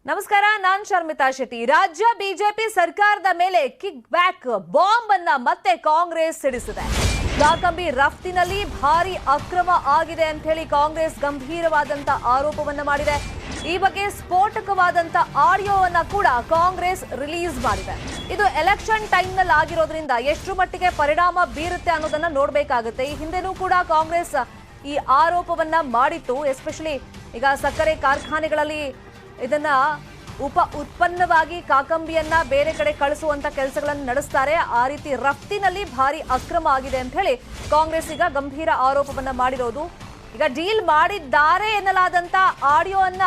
ನಮಸ್ಕಾರ, ನಾನ್ ಶರ್ಮಿತಾ ಶೆಟ್ಟಿ. ರಾಜ್ಯ ಬಿಜೆಪಿ ಸರ್ಕಾರದ ಮೇಲೆ ಕಿಕ್ ಬ್ಯಾಕ್ ಬಾಂಬ್ ಅನ್ನ ಮತ್ತೆ ಕಾಂಗ್ರೆಸ್ ಸಿಡಿಸಿದೆ. ಕಾಕಂಬಿ ರಫ್ತಿನಲ್ಲಿ ಭಾರಿ ಅಕ್ರಮ ಆಗಿದೆ ಅಂತ ಹೇಳಿ ಕಾಂಗ್ರೆಸ್ ಗಂಭೀರವಾದಂತ ಆರೋಪವನ್ನ ಮಾಡಿದೆ. ಈ ಬಗ್ಗೆ ಸ್ಫೋಟಕವಾದಂತ ಆಡಿಯೋವನ್ನ ಕೂಡ ಕಾಂಗ್ರೆಸ್ ರಿಲೀಸ್ ಮಾಡಿದೆ. ಇದು ಎಲೆಕ್ಷನ್ ಟೈಮ್ ನಲ್ಲಿ ಆಗಿರೋದ್ರಿಂದ ಎಷ್ಟು ಮಟ್ಟಿಗೆ ಪರಿಣಾಮ ಬೀರುತ್ತೆ ಅನ್ನೋದನ್ನ ನೋಡ್ಬೇಕಾಗುತ್ತೆ. ಈ ಹಿಂದೆನೂ ಕೂಡ ಕಾಂಗ್ರೆಸ್ ಈ ಆರೋಪವನ್ನ ಮಾಡಿತ್ತು. ಎಸ್ಪೆಷಲಿ ಈಗ ಸಕ್ಕರೆ ಕಾರ್ಖಾನೆಗಳಲ್ಲಿ ಇದನ್ನ ಉಪ ಉತ್ಪನ್ನವಾಗಿ ಕಾಕಂಬಿಯನ್ನ ಬೇರೆ ಕಡೆ ಕಳಿಸುವಂತ ಕೆಲಸಗಳನ್ನು ನಡೆಸ್ತಾರೆ. ಆ ರೀತಿ ರಫ್ತಿನಲ್ಲಿ ಭಾರಿ ಅಕ್ರಮ ಆಗಿದೆ ಅಂತ ಹೇಳಿ ಕಾಂಗ್ರೆಸ್ ಈಗ ಗಂಭೀರ ಆರೋಪವನ್ನ ಮಾಡಿರೋದು. ಈಗ ಡೀಲ್ ಮಾಡಿದ್ದಾರೆ ಎನ್ನಲಾದಂತ ಆಡಿಯೋವನ್ನ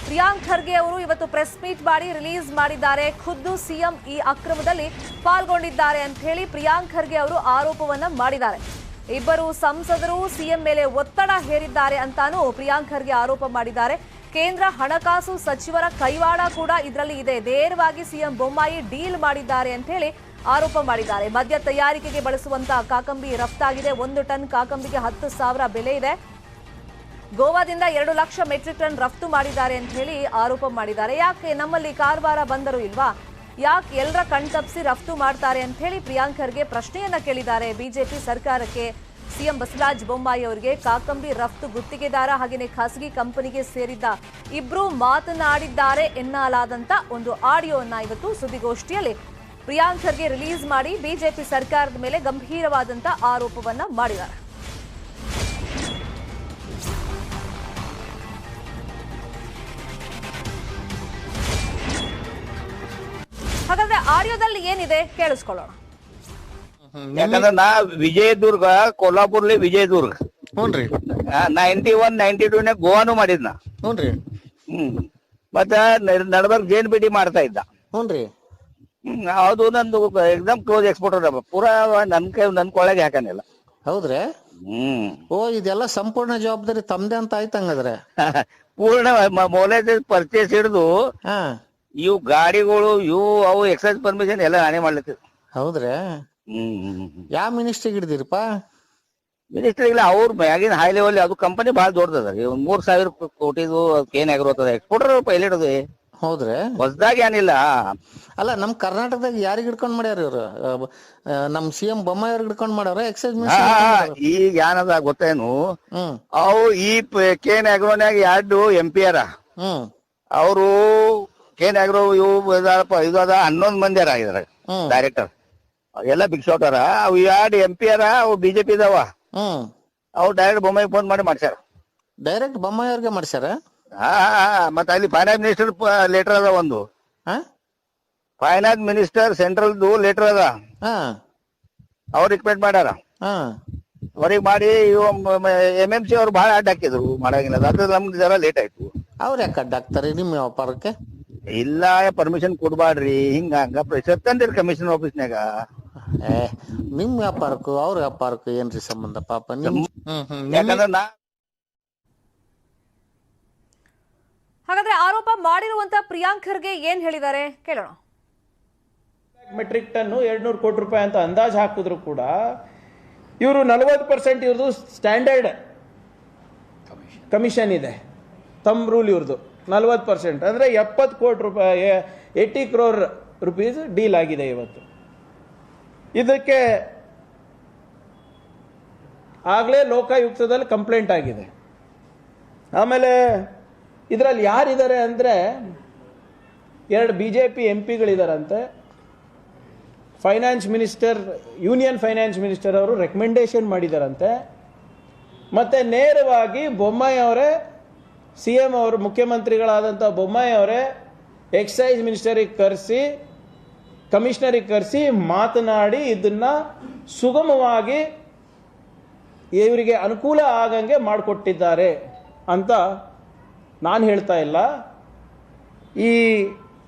ಪ್ರಿಯಾಂಕ್ ಖರ್ಗೆ ಅವರು ಇವತ್ತು ಪ್ರೆಸ್ ಮೀಟ್ ಮಾಡಿ ರಿಲೀಸ್ ಮಾಡಿದ್ದಾರೆ. ಖುದ್ದು ಸಿಎಂ ಈ ಅಕ್ರಮದಲ್ಲಿ ಪಾಲ್ಗೊಂಡಿದ್ದಾರೆ ಅಂತ ಹೇಳಿ ಪ್ರಿಯಾಂಕ್ ಖರ್ಗೆ ಅವರು ಆರೋಪವನ್ನ ಮಾಡಿದ್ದಾರೆ. ಇಬ್ಬರು ಸಂಸದರು ಸಿಎಂ ಮೇಲೆ ಒತ್ತಡ ಹೇರಿದ್ದಾರೆ ಅಂತಾನೂ ಪ್ರಿಯಾಂಕ್ ಖರ್ಗೆ ಆರೋಪ ಮಾಡಿದ್ದಾರೆ. ಕೇಂದ್ರ ಹಣಕಾಸು ಸಚಿವರ ಕೈವಾಡ ಕೂಡ ಇದರಲ್ಲಿ ಇದೆ. ನೇರವಾಗಿ ಸಿಎಂ ಬೊಮ್ಮಾಯಿ ಡೀಲ್ ಮಾಡಿದ್ದಾರೆ ಅಂತ ಹೇಳಿ ಆರೋಪ ಮಾಡಿದ್ದಾರೆ. ಮದ್ಯ ತಯಾರಿಕೆಗೆ ಬಳಸುವಂತ ಕಾಕಂಬಿ ರಫ್ತಾಗಿದೆ. 1 ಟನ್ ಕಾಕಂಬಿಗೆ 10,000 ಬೆಲೆ ಇದೆ. ಗೋವಾದಿಂದ 2 ಲಕ್ಷ ಮೆಟ್ರಿಕ್ ಟನ್ ರಫ್ತು ಮಾಡಿದ್ದಾರೆ ಅಂತ ಹೇಳಿ ಆರೋಪ ಮಾಡಿದ್ದಾರೆ. ಯಾಕೆ ನಮ್ಮಲ್ಲಿ ಕಾರವಾರ ಬಂದರು ಇಲ್ವಾ, ಯಾಕೆ ಎಲ್ಲರ ಕಣ್ತಪ್ಪಿಸಿ ರಫ್ತು ಮಾಡ್ತಾರೆ ಅಂತ ಹೇಳಿ ಪ್ರಿಯಾಂಕ್ ಖರ್ಗೆ ಪ್ರಶ್ನೆಯನ್ನ ಕೇಳಿದ್ದಾರೆ ಬಿಜೆಪಿ ಸರ್ಕಾರಕ್ಕೆ. ಸಿಎಂ ಬಸವರಾಜ ಬೊಮ್ಮಾಯಿ ಅವರಿಗೆ ಕಾಕಂಬಿ ರಫ್ತು ಗುತ್ತಿಗೆದಾರ ಹಾಗೆಯೇ ಖಾಸಗಿ ಕಂಪನಿಗೆ ಸೇರಿದ್ದ ಇಬ್ರು ಮಾತನಾಡಿದ್ದಾರೆ ಎನ್ನಲಾದಂತ ಒಂದು ಆಡಿಯೋವನ್ನ ಇವತ್ತು ಸುದ್ದಿಗೋಷ್ಠಿಯಲ್ಲಿ ಪ್ರಿಯಾಂಕ್ ಖರ್ಗೆ ರಿಲೀಸ್ ಮಾಡಿ ಬಿಜೆಪಿ ಸರ್ಕಾರದ ಮೇಲೆ ಗಂಭೀರವಾದಂತ ಆರೋಪವನ್ನ ಮಾಡಿದ್ದಾರೆ. ಹಾಗಾದ್ರೆ ಆಡಿಯೋದಲ್ಲಿ ಏನಿದೆ ಕೇಳಿಸ್ಕೊಳ್ಳೋಣ. ಯಾಕಂದ್ರೆ ನಾ ವಿಜಯದುರ್ಗ ಕೊಲ್ಲಾಪುರ್ಲಿ ವಿಜಯದುರ್ಗ ಹ್ಞೂನ್ರಿ 91, 92 ಗೋವಾನು ಮಾಡಿದ್ನ. ಹ್ಞೂನ್ರಿ ಮತ್ತ ನಡಬರ್ಕ್ ಜೇನ್ ಬಿಡಿ ಮಾಡ್ತಾ ಇದ್ದ. ಹ್ಞೂನ್ರಿ ಅದು ನಂದು ಎಕ್ಸಾಮ್ ಕ್ಲೋಸ್ ಎಕ್ಸ್ಪೋರ್ಟರ್ ಪೂರಾ ನನ್ ಕೊಳಗೆ ಹಾಕನಿಲ್ಲ. ಹೌದ್ರಿ. ಓ, ಇದೆಲ್ಲ ಸಂಪೂರ್ಣ ಜವಾಬ್ದಾರಿ ತಮ್ದೆ ಅಂತ ಆಯ್ತು ಹಂಗಾದ್ರೆ. ಪೂರ್ಣ ಮೊಲೇಜ್ ಪರ್ಚೇಸ್ ಹಿಡಿದು ಹಾ, ಇವು ಗಾಡಿಗಳು ಅವು ಎಕ್ಸೈಸ್ ಪರ್ಮಿಷನ್ ಎಲ್ಲ ನಾನೇ ಮಾಡ್ಲಿಕ್ಕೆ. ಹೌದ್ರಿ. ಯಾವ ಮಿನಿಸ್ಟ್ರಿಗೆ ಹಿಡ್ದಿರಪ್ಪ? ಮಿನಿಸ್ಟರ್ ಇಲ್ಲ, ಅವ್ರ ಮ್ಯಾಗಿನ ಹೈ ಲೆವೆಲ್ ಅದು ಕಂಪನಿ ಬಹಳ ದೊಡ್ಡದ. 3,000 ಕೋಟಿದು ಏನ್ ಆಗಿರೋತದ ಎಕ್ಸ್ಪೋರ್ಟರ್ ಪೈಲಟ್ ಅದು. ಹೌದ್ರಿ. ಹೊಸದಾಗಿ ಏನಿಲ್ಲ. ಅಲ್ಲ, ನಮ್ ಕರ್ನಾಟಕದಾಗ ಯಾರಿಗ್ ಹಿಡ್ಕೊಂಡ್ ಮಾಡ್ಯಾರ ಇವ್ರು? ನಮ್ ಸಿಎಂ ಬೊಮ್ಮಾಯಿ ಅವ್ರಿಗೆ ಹಿಡ್ಕೊಂಡ್ ಮಾಡ್ಯಾರ ಎಕ್ಸೈಸ್ ಮಿನಿಸ್ಟರ್? ಈಗ ಏನದ ಗೊತ್ತೇನು, ಅವು ಈ ಕೇನ್ ಆಗ್ರೋನ್ಯಾಗ 2 MP ಅರ. ಅವರು ಕೇನ್ ಆಗ್ರೋ ಇವು ಇದದ 11 ಮಂದಿ ಅರ ಇದ್ರ ಡೈರೆಕ್ಟರ್ ಎಲ್ಲ ಬಿಗ್ ಶಾಟ್ ಅರ. ಅವು 2 MP ಅರ, ಅವು ಬಿಜೆಪಿ ಇದಾವ. ಅವು ಡೈರೆಕ್ಟ್ ಬೊಮ್ಮಾಯಿ ಫೋನ್ ಮಾಡಿ ಮಾಡ್ಸ್ಯಾರ. ಡೈರೆಕ್ಟ್ ಬೊಮ್ಮಾಯಿ ಅವ್ರಿಗೆ ಮಾಡ್ಸ್ಯಾರ? ಮತ್ತೆ ಅಲ್ಲಿ ಫೈನಾನ್ಸ್ ಮಿನಿಸ್ಟರ್ ಲೆಟರ್ ಅದ. ಒಂದು ಫೈನಾನ್ಸ್ ಮಿನಿಸ್ಟರ್ ಸೆಂಟ್ರಲ್ದು ಲೆಟರ್ ಅದ. ಅವ್ರು ರಿಕಮೆಂಡ್ ಮಾಡ್ಯಾರ. ಅವ್ರಿಗೆ ಮಾಡಿ MMC ಅವ್ರು ಬಹಳ ಅಡ್ಡ ಹಾಕಿದ್ರು, ಮಾಡಂಗಿಲ್ಲ. ಅದು ನಮ್ಗೆ ಜರ ಲೇಟ್ ಆಯ್ತು. ಅವ್ರ ಯಾಕೆ ಅಡ್ಡ ಹಾಕ್ತಾರೆ ನಿಮ್ಮ ವ್ಯಾಪಾರಕ್ಕೆ? ಇಲ್ಲ, ಪರ್ಮಿಷನ್ ಕೊಡ್ಬಾಡ್ರಿ ಹಿಂಗ ಹಂಗ ಪ್ರೆಷರ್ ತಂದಿರಿ ಕಮಿಷನ್ ಆಫೀಸ್ನಾಗ. ನಿಮ್ ವ್ಯಾಪಾರಕ್ಕೂ ಅವ್ರ ವ್ಯಾಪಾರಕ್ಕೂ ಏನ್ರಿ ಸಂಬಂಧ ಪಾಪ? ಯಾಕಂದ್ರ ಹಾಗಾದ್ರೆ ಆರೋಪ ಮಾಡಿರುವಂತ ಪ್ರಿಯಾಂಕ್ ಖರ್ಗೆ ಏನ್ ಹೇಳಿದ್ದಾರೆ ಕೇಳೋಣ. ಮೆಟ್ರಿಕ್ ಟನ್ 200 ಕೋಟಿ ರೂಪಾಯಿ ಅಂತ ಅಂದಾಜು ಹಾಕಿದ್ರು ಕೂಡ ಇವರು 40% ಇವ್ರದ್ದು ಸ್ಟ್ಯಾಂಡರ್ಡ್ ಕಮಿಷನ್ ಇದೆ. ತಮ್ ರೂಲ್ ಇವ್ರದ್ದು 40%, ಅಂದ್ರೆ 70 ಕೋಟಿ ರೂಪಾಯಿ 80 crore rupees ಡೀಲ್ ಆಗಿದೆ ಇವತ್ತು. ಇದಕ್ಕೆ ಆಗ್ಲೇ ಲೋಕಾಯುಕ್ತದಲ್ಲಿ ಕಂಪ್ಲೇಂಟ್ ಆಗಿದೆ. ಆಮೇಲೆ ಇದರಲ್ಲಿ ಯಾರಿದ್ದಾರೆ ಅಂದ್ರೆ 2 BJP MPಗಳಿದಾರಂತೆ. Finance minister, union finance minister ಅವರು ರೆಕಮೆಂಡೇಶನ್ ಮಾಡಿದಾರಂತೆ. ಮತ್ತೆ ನೇರವಾಗಿ ಬೊಮ್ಮಾಯಿ ಅವರೇ, CM ಅವರು, ಮುಖ್ಯಮಂತ್ರಿಗಳಾದಂಥ ಬೊಮ್ಮಾಯಿ ಅವರೇ ಎಕ್ಸೈಸ್ ಮಿನಿಸ್ಟರಿಗೆ ಕರೆಸಿ, ಕಮಿಷನರಿಗೆ ಕರೆಸಿ ಮಾತನಾಡಿ ಇದನ್ನ ಸುಗಮವಾಗಿ ಇವರಿಗೆ ಅನುಕೂಲ ಆಗಂಗೆ ಮಾಡಿಕೊಟ್ಟಿದ್ದಾರೆ ಅಂತ ನಾನು ಹೇಳ್ತಾ ಇಲ್ಲ. ಈ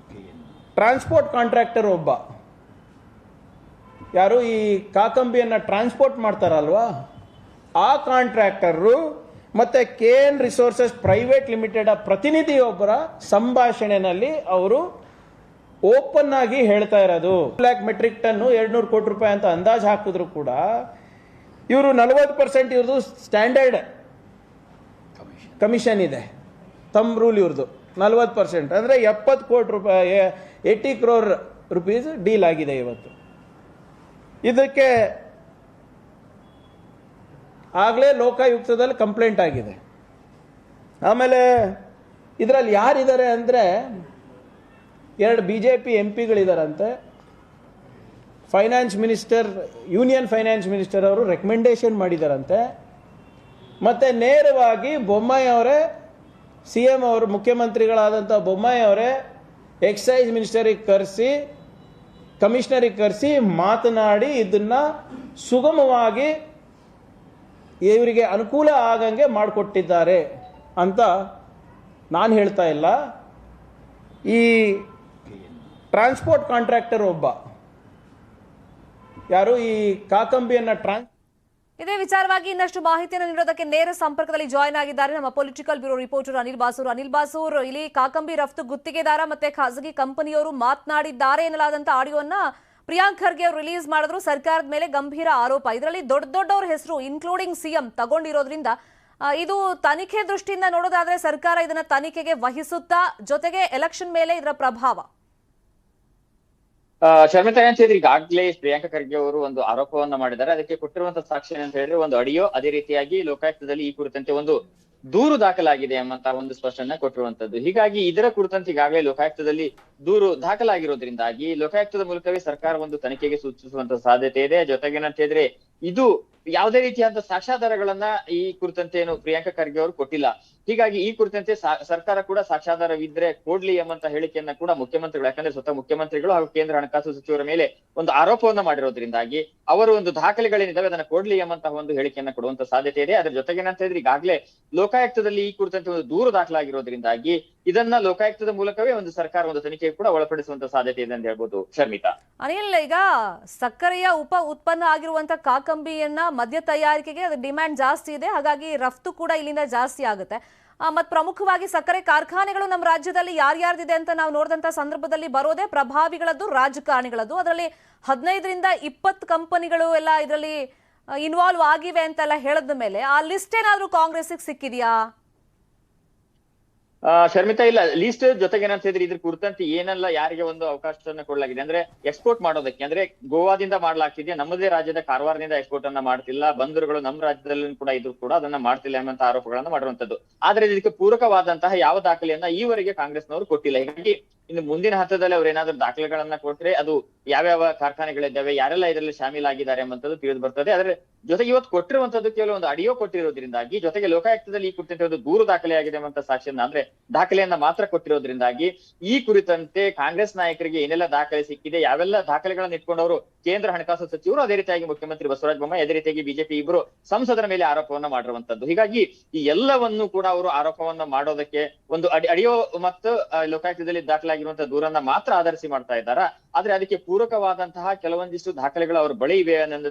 ಟ್ರಾನ್ಸ್ಪೋರ್ಟ್ ಕಾಂಟ್ರಾಕ್ಟರ್ ಒಬ್ಬ ಯಾರು ಈ ಕಾಕಂಬಿಯನ್ನು ಟ್ರಾನ್ಸ್ಪೋರ್ಟ್ ಮಾಡ್ತಾರಲ್ವಾ, ಆ ಕಾಂಟ್ರಾಕ್ಟರು ಮತ್ತೆ KN ರಿಸೋರ್ಸಸ್ ಪ್ರೈವೇಟ್ ಲಿಮಿಟೆಡ್ ಪ್ರತಿನಿಧಿಯೊಬ್ಬರ ಸಂಭಾಷಣೆಯಲ್ಲಿ ಅವರು ಓಪನ್ ಆಗಿ ಹೇಳ್ತಾ ಇರೋದು. 1 ಲಕ್ಷ ಮೆಟ್ರಿಕ್ ಟನ್ 200 ಕೋಟಿ ರೂಪಾಯಿ ಅಂತ ಅಂದಾಜು ಹಾಕಿದ್ರು ಕೂಡ ಇವರು 40% ಇವ್ರದ್ದು ಸ್ಟ್ಯಾಂಡರ್ಡ್ ಕಮಿಷನ್ ಇದೆ. ತಮ್ ರೂಲ್ ಇವ್ರದ್ದು 40%, ಅಂದರೆ 70 ಕೋಟಿ ರೂಪಾಯಿ, 80 crore rupees ಡೀಲ್ ಆಗಿದೆ ಇವತ್ತು. ಇದಕ್ಕೆ ಆಗಲೇ ಲೋಕಾಯುಕ್ತದಲ್ಲಿ ಕಂಪ್ಲೇಂಟ್ ಆಗಿದೆ. ಆಮೇಲೆ ಇದರಲ್ಲಿ ಯಾರಿದ್ದಾರೆ ಅಂದರೆ 2 BJP MP ಗಳಿದಾರಂತೆ. Finance minister, union finance minister ಅವರು ರೆಕಮೆಂಡೇಶನ್ ಮಾಡಿದಾರಂತೆ. ಮತ್ತು ನೇರವಾಗಿ ಬೊಮ್ಮಾಯಿ ಅವರೇ, CM ಅವರು, ಮುಖ್ಯಮಂತ್ರಿಗಳಾದಂಥ ಬೊಮ್ಮಾಯಿ ಅವರೇ ಎಕ್ಸೈಸ್ ಮಿನಿಸ್ಟರಿಗೆ ಕರೆಸಿ, ಕಮಿಷನರಿಗೆ ಕರೆಸಿ ಮಾತನಾಡಿ ಇದನ್ನು ಸುಗಮವಾಗಿ ಇವರಿಗೆ ಅನುಕೂಲ ಆಗಂಗೆ ಮಾಡಿಕೊಟ್ಟಿದ್ದಾರೆ ಅಂತ ನಾನು ಹೇಳ್ತಾ ಇಲ್ಲ. ಈ ಟ್ರಾನ್ಸ್ಪೋರ್ಟ್ ಕಾಂಟ್ರಾಕ್ಟರ್ ಒಬ್ಬ ಯಾರು ಈ ಕಾಕಂಬಿಯನ್ನ ಇದೇ ವಿಚಾರವಾಗಿ ಇನ್ನಷ್ಟು ಮಾಹಿತಿಯನ್ನು ನೀಡೋದಕ್ಕೆ ನೇರ ಸಂಪರ್ಕದಲ್ಲಿ ಜಾಯ್ನ್ ಆಗಿದ್ದಾರೆ ನಮ್ಮ political bureau reporter Anil Basur. Anil Basur, ಇಲ್ಲಿ ಕಾಕಂಬಿ ರಫ್ತು ಗುತ್ತಿಗೆದಾರ ಮತ್ತೆ ಖಾಸಗಿ ಕಂಪನಿಯವರು ಮಾತನಾಡಿದ್ದಾರೆ ಎನ್ನಲಾದಂತ ಆಡಿಯೋನ ಪ್ರಿಯಾಂಕ್ ಖರ್ಗೆ ಅವರು ರಿಲೀಸ್ ಮಾಡಿದ್ರು. ಸರ್ಕಾರದ ಮೇಲೆ ಗಂಭೀರ ಆರೋಪ, ಇದರಲ್ಲಿ ದೊಡ್ಡವರ ಹೆಸರು ಇನ್ಕ್ಲೂಡಿಂಗ್ CM ತಗೊಂಡಿರೋದ್ರಿಂದ ಇದು ತನಿಖೆ ದೃಷ್ಟಿಯಿಂದ ನೋಡೋದಾದ್ರೆ ಸರ್ಕಾರ ಇದನ್ನ ತನಿಖೆಗೆ ವಹಿಸುತ್ತಾ, ಜೊತೆಗೆ ಎಲೆಕ್ಷನ್ ಮೇಲೆ ಇದರ ಪ್ರಭಾವ? ಶರ್ಮಿತಾ ಅಂತ ಹೇಳಿದ್ರೆ ಈಗಾಗಲೇ ಪ್ರಿಯಾಂಕ ಖರ್ಗೆ ಅವರು ಒಂದು ಆರೋಪವನ್ನ ಮಾಡಿದ್ದಾರೆ. ಅದಕ್ಕೆ ಕೊಟ್ಟಿರುವಂತಹ ಸಾಕ್ಷಿ ಅಂತ ಹೇಳಿದ್ರೆ ಒಂದು ಆಡಿಯೋ, ಅದೇ ರೀತಿಯಾಗಿ ಲೋಕಾಯುಕ್ತದಲ್ಲಿ ಈ ಕುರಿತಂತೆ ಒಂದು ದೂರು ದಾಖಲಾಗಿದೆ ಎಂಬಂತ ಒಂದು ಸ್ಪಷ್ಟನೆ ಕೊಟ್ಟಿರುವಂತದ್ದು. ಹೀಗಾಗಿ ಇದರ ಕುರಿತಂತೆ ಈಗಾಗಲೇ ಲೋಕಾಯುಕ್ತದಲ್ಲಿ ದೂರು ದಾಖಲಾಗಿರೋದ್ರಿಂದಾಗಿ ಲೋಕಾಯುಕ್ತದ ಮೂಲಕವೇ ಸರ್ಕಾರ ಒಂದು ತನಿಖೆಗೆ ಸೂಚಿಸುವಂತ ಸಾಧ್ಯತೆ ಇದೆ. ಜೊತೆಗೇನಂತ ಹೇಳಿದ್ರೆ ಇದು ಯಾವುದೇ ರೀತಿಯಾದ ಸಾಕ್ಷ್ಯಾಧಾರಗಳನ್ನ ಈ ಕುರಿತಂತೆ ಏನು ಪ್ರಿಯಾಂಕ ಖರ್ಗೆ ಅವರು ಕೊಟ್ಟಿಲ್ಲ. ಹೀಗಾಗಿ ಈ ಕುರಿತಂತೆ ಸರ್ಕಾರ ಕೂಡ ಸಾಕ್ಷ್ಯಾಧಾರವಿದ್ರೆ ಕೊಡ್ಲಿ ಎಂಬಂತ ಹೇಳಿಕೆಯನ್ನ ಕೂಡ ಮುಖ್ಯಮಂತ್ರಿಗಳು, ಯಾಕಂದ್ರೆ ಸ್ವತಃ ಮುಖ್ಯಮಂತ್ರಿಗಳು ಹಾಗೂ ಕೇಂದ್ರ ಹಣಕಾಸು ಸಚಿವರ ಮೇಲೆ ಒಂದು ಆರೋಪವನ್ನ ಮಾಡಿರೋದ್ರಿಂದಾಗಿ ಅವರು ಒಂದು ದಾಖಲೆಗಳೇನಿದಾವೆ ಅದನ್ನ ಕೊಡ್ಲಿ ಎಂಬಂತಹ ಒಂದು ಹೇಳಿಕೆಯನ್ನ ಕೊಡುವಂತ ಸಾಧ್ಯತೆ ಇದೆ. ಅದ್ರ ಜೊತೆಗೇನಂತ ಹೇಳಿದ್ರೆ ಈಗಾಗಲೇ ಲೋಕಾಯುಕ್ತದಲ್ಲಿ ಈ ಕುರಿತಂತೆ ಒಂದು ದೂರು ದಾಖಲಾಗಿರೋದ್ರಿಂದಾಗಿ ಇದನ್ನ ಲೋಕಾಯುಕ್ತದ ಮೂಲಕವೇ ಒಂದು ಸರ್ಕಾರ ಒಂದು ತನಿಖೆಗೆ ಕೂಡ ಒಳಪಡಿಸುವಂತ ಸಾಧ್ಯತೆ ಇದೆ ಅಂತ ಹೇಳ್ಬೋದು. ಶರ್ಮಿತಾ, ಅನಿಲ್, ಈಗ ಸಕ್ಕರೆಯ ಉಪ ಉತ್ಪನ್ನ ಆಗಿರುವಂತ ಕಾಕಂಬಿಯನ್ನ ಮದ್ಯ ತಯಾರಿಕೆಗೆ ಅದು ಡಿಮ್ಯಾಂಡ್ ಜಾಸ್ತಿ ಇದೆ, ಹಾಗಾಗಿ ರಫ್ತು ಕೂಡ ಇಲ್ಲಿಂದ ಜಾಸ್ತಿ ಆಗುತ್ತೆ. ಮತ್ ಪ್ರಮುಖವಾಗಿ ಸಕ್ಕರೆ ಕಾರ್ಖಾನೆಗಳು ನಮ್ಮ ರಾಜ್ಯದಲ್ಲಿ ಯಾರ್ಯಾರ್ದಿದೆ ಅಂತ ನಾವು ನೋಡಿದಂತ ಸಂದರ್ಭದಲ್ಲಿ ಬರೋದೇ ಪ್ರಭಾವಿಗಳದ್ದು, ರಾಜಕಾರಣಿಗಳದ್ದು. ಅದರಲ್ಲಿ 15ರಿಂದ 20 ಕಂಪನಿಗಳು ಎಲ್ಲ ಇದರಲ್ಲಿ ಇನ್ವಾಲ್ವ್ ಆಗಿವೆ ಅಂತೆಲ್ಲ ಹೇಳದ ಮೇಲೆ ಆ ಲಿಸ್ಟ್ ಏನಾದ್ರೂ ಕಾಂಗ್ರೆಸ್ಗೆ ಸಿಕ್ಕಿದ್ಯಾ? ಶರ್ಮಿತಾ, ಇಲ್ಲ. ಲೀಸ್ಟ್ ಜೊತೆಗೆ ಏನಂತ ಹೇಳಿದ್ರೆ ಇದ್ರ ಕುರಿತಂತೆ ಏನೆಲ್ಲ ಯಾರಿಗೆ ಒಂದು ಅವಕಾಶವನ್ನ ಕೊಡಲಾಗಿದೆ ಅಂದ್ರೆ ಎಕ್ಸ್ಪೋರ್ಟ್ ಮಾಡೋದಕ್ಕೆ, ಅಂದ್ರೆ ಗೋವಾದಿಂದ ಮಾಡ್ಲಾಗ್ತಿದ್ಯಾ, ನಮ್ಮದೇ ರಾಜ್ಯದ ಕಾರವಾರದಿಂದ ಎಕ್ಸ್ಪೋರ್ಟ್ ಅನ್ನ ಮಾಡ್ತಿಲ್ಲ, ಬಂದರುಗಳು ನಮ್ಮ ರಾಜ್ಯದಲ್ಲಿ ಕೂಡ ಇದ್ರು ಕೂಡ ಅದನ್ನ ಮಾಡ್ತಿಲ್ಲ ಎಂಬಂತ ಆರೋಪಗಳನ್ನ ಮಾಡುವಂತದ್ದು. ಆದ್ರೆ ಇದಕ್ಕೆ ಪೂರಕವಾದಂತಹ ಯಾವ ದಾಖಲೆಯನ್ನ ಈವರೆಗೆ ಕಾಂಗ್ರೆಸ್ನವರು ಕೊಟ್ಟಿಲ್ಲ. ಹೀಗಾಗಿ ಇನ್ನು ಮುಂದಿನ ಹಂತದಲ್ಲಿ ಅವ್ರು ಏನಾದ್ರು ದಾಖಲೆಗಳನ್ನ ಕೊಟ್ರೆ ಅದು ಯಾವ್ಯಾವ ಕಾರ್ಖಾನೆಗಳಿದ್ದಾವೆ, ಯಾರೆಲ್ಲ ಇದರಲ್ಲಿ ಶಾಮೀಲಾಗಿದ್ದಾರೆ ಎಂಬಂತದ್ದು ತಿಳಿದು ಬರ್ತದೆ. ಆದ್ರೆ ಜೊತೆಗೆ ಇವತ್ತು ಕೊಟ್ಟಿರುವಂತದ್ದು ಕೇವಲ ಒಂದು ಆಡಿಯೋ ಕೊಟ್ಟಿರೋದ್ರಿಂದಾಗಿ, ಜೊತೆಗೆ ಲೋಕಾಯುಕ್ತದಲ್ಲಿ ಈ ಕುರಿತಂತೆ ಒಂದು ದೂರು ದಾಖಲೆಯಾಗಿದೆ ಎಂಬಂತ ಸಾಕ್ಷಿಯನ್ನ ಅಂದ್ರೆ ದಾಖಲೆಯನ್ನ ಮಾತ್ರ ಕೊಟ್ಟಿರೋದ್ರಿಂದಾಗಿ ಈ ಕುರಿತಂತೆ ಕಾಂಗ್ರೆಸ್ ನಾಯಕರಿಗೆ ಏನೆಲ್ಲ ದಾಖಲೆ ಸಿಕ್ಕಿದೆ, ಯಾವೆಲ್ಲ ದಾಖಲೆಗಳನ್ನ ಇಟ್ಕೊಂಡವರು ಕೇಂದ್ರ ಹಣಕಾಸು ಸಚಿವರು, ಅದೇ ರೀತಿಯಾಗಿ ಮುಖ್ಯಮಂತ್ರಿ ಬಸವರಾಜ ಬೊಮ್ಮಾಯಿ, ಅದೇ ರೀತಿಯಾಗಿ ಬಿಜೆಪಿ ಇಬ್ಬರು ಸಂಸದರ ಮೇಲೆ ಆರೋಪವನ್ನ ಮಾಡಿರುವಂತದ್ದು. ಹೀಗಾಗಿ ಈ ಎಲ್ಲವನ್ನು ಕೂಡ ಅವರು ಆರೋಪವನ್ನ ಮಾಡೋದಕ್ಕೆ ಒಂದು ಆಡಿಯೋ ಮತ್ತು ಲೋಕಾಯುಕ್ತದಲ್ಲಿ ದಾಖಲಾಗಿರುವಂತಹ ದೂರನ್ನ ಮಾತ್ರ ಆಧರಿಸಿ ಮಾಡ್ತಾ ಇದ್ದಾರ. ಆದ್ರೆ ಅದಕ್ಕೆ ಪೂರಕವಾದಂತಹ ಕೆಲವೊಂದಿಷ್ಟು ದಾಖಲೆಗಳು ಅವ್ರ ಬಳಿ ಇವೆ ಅನ್ನೋದು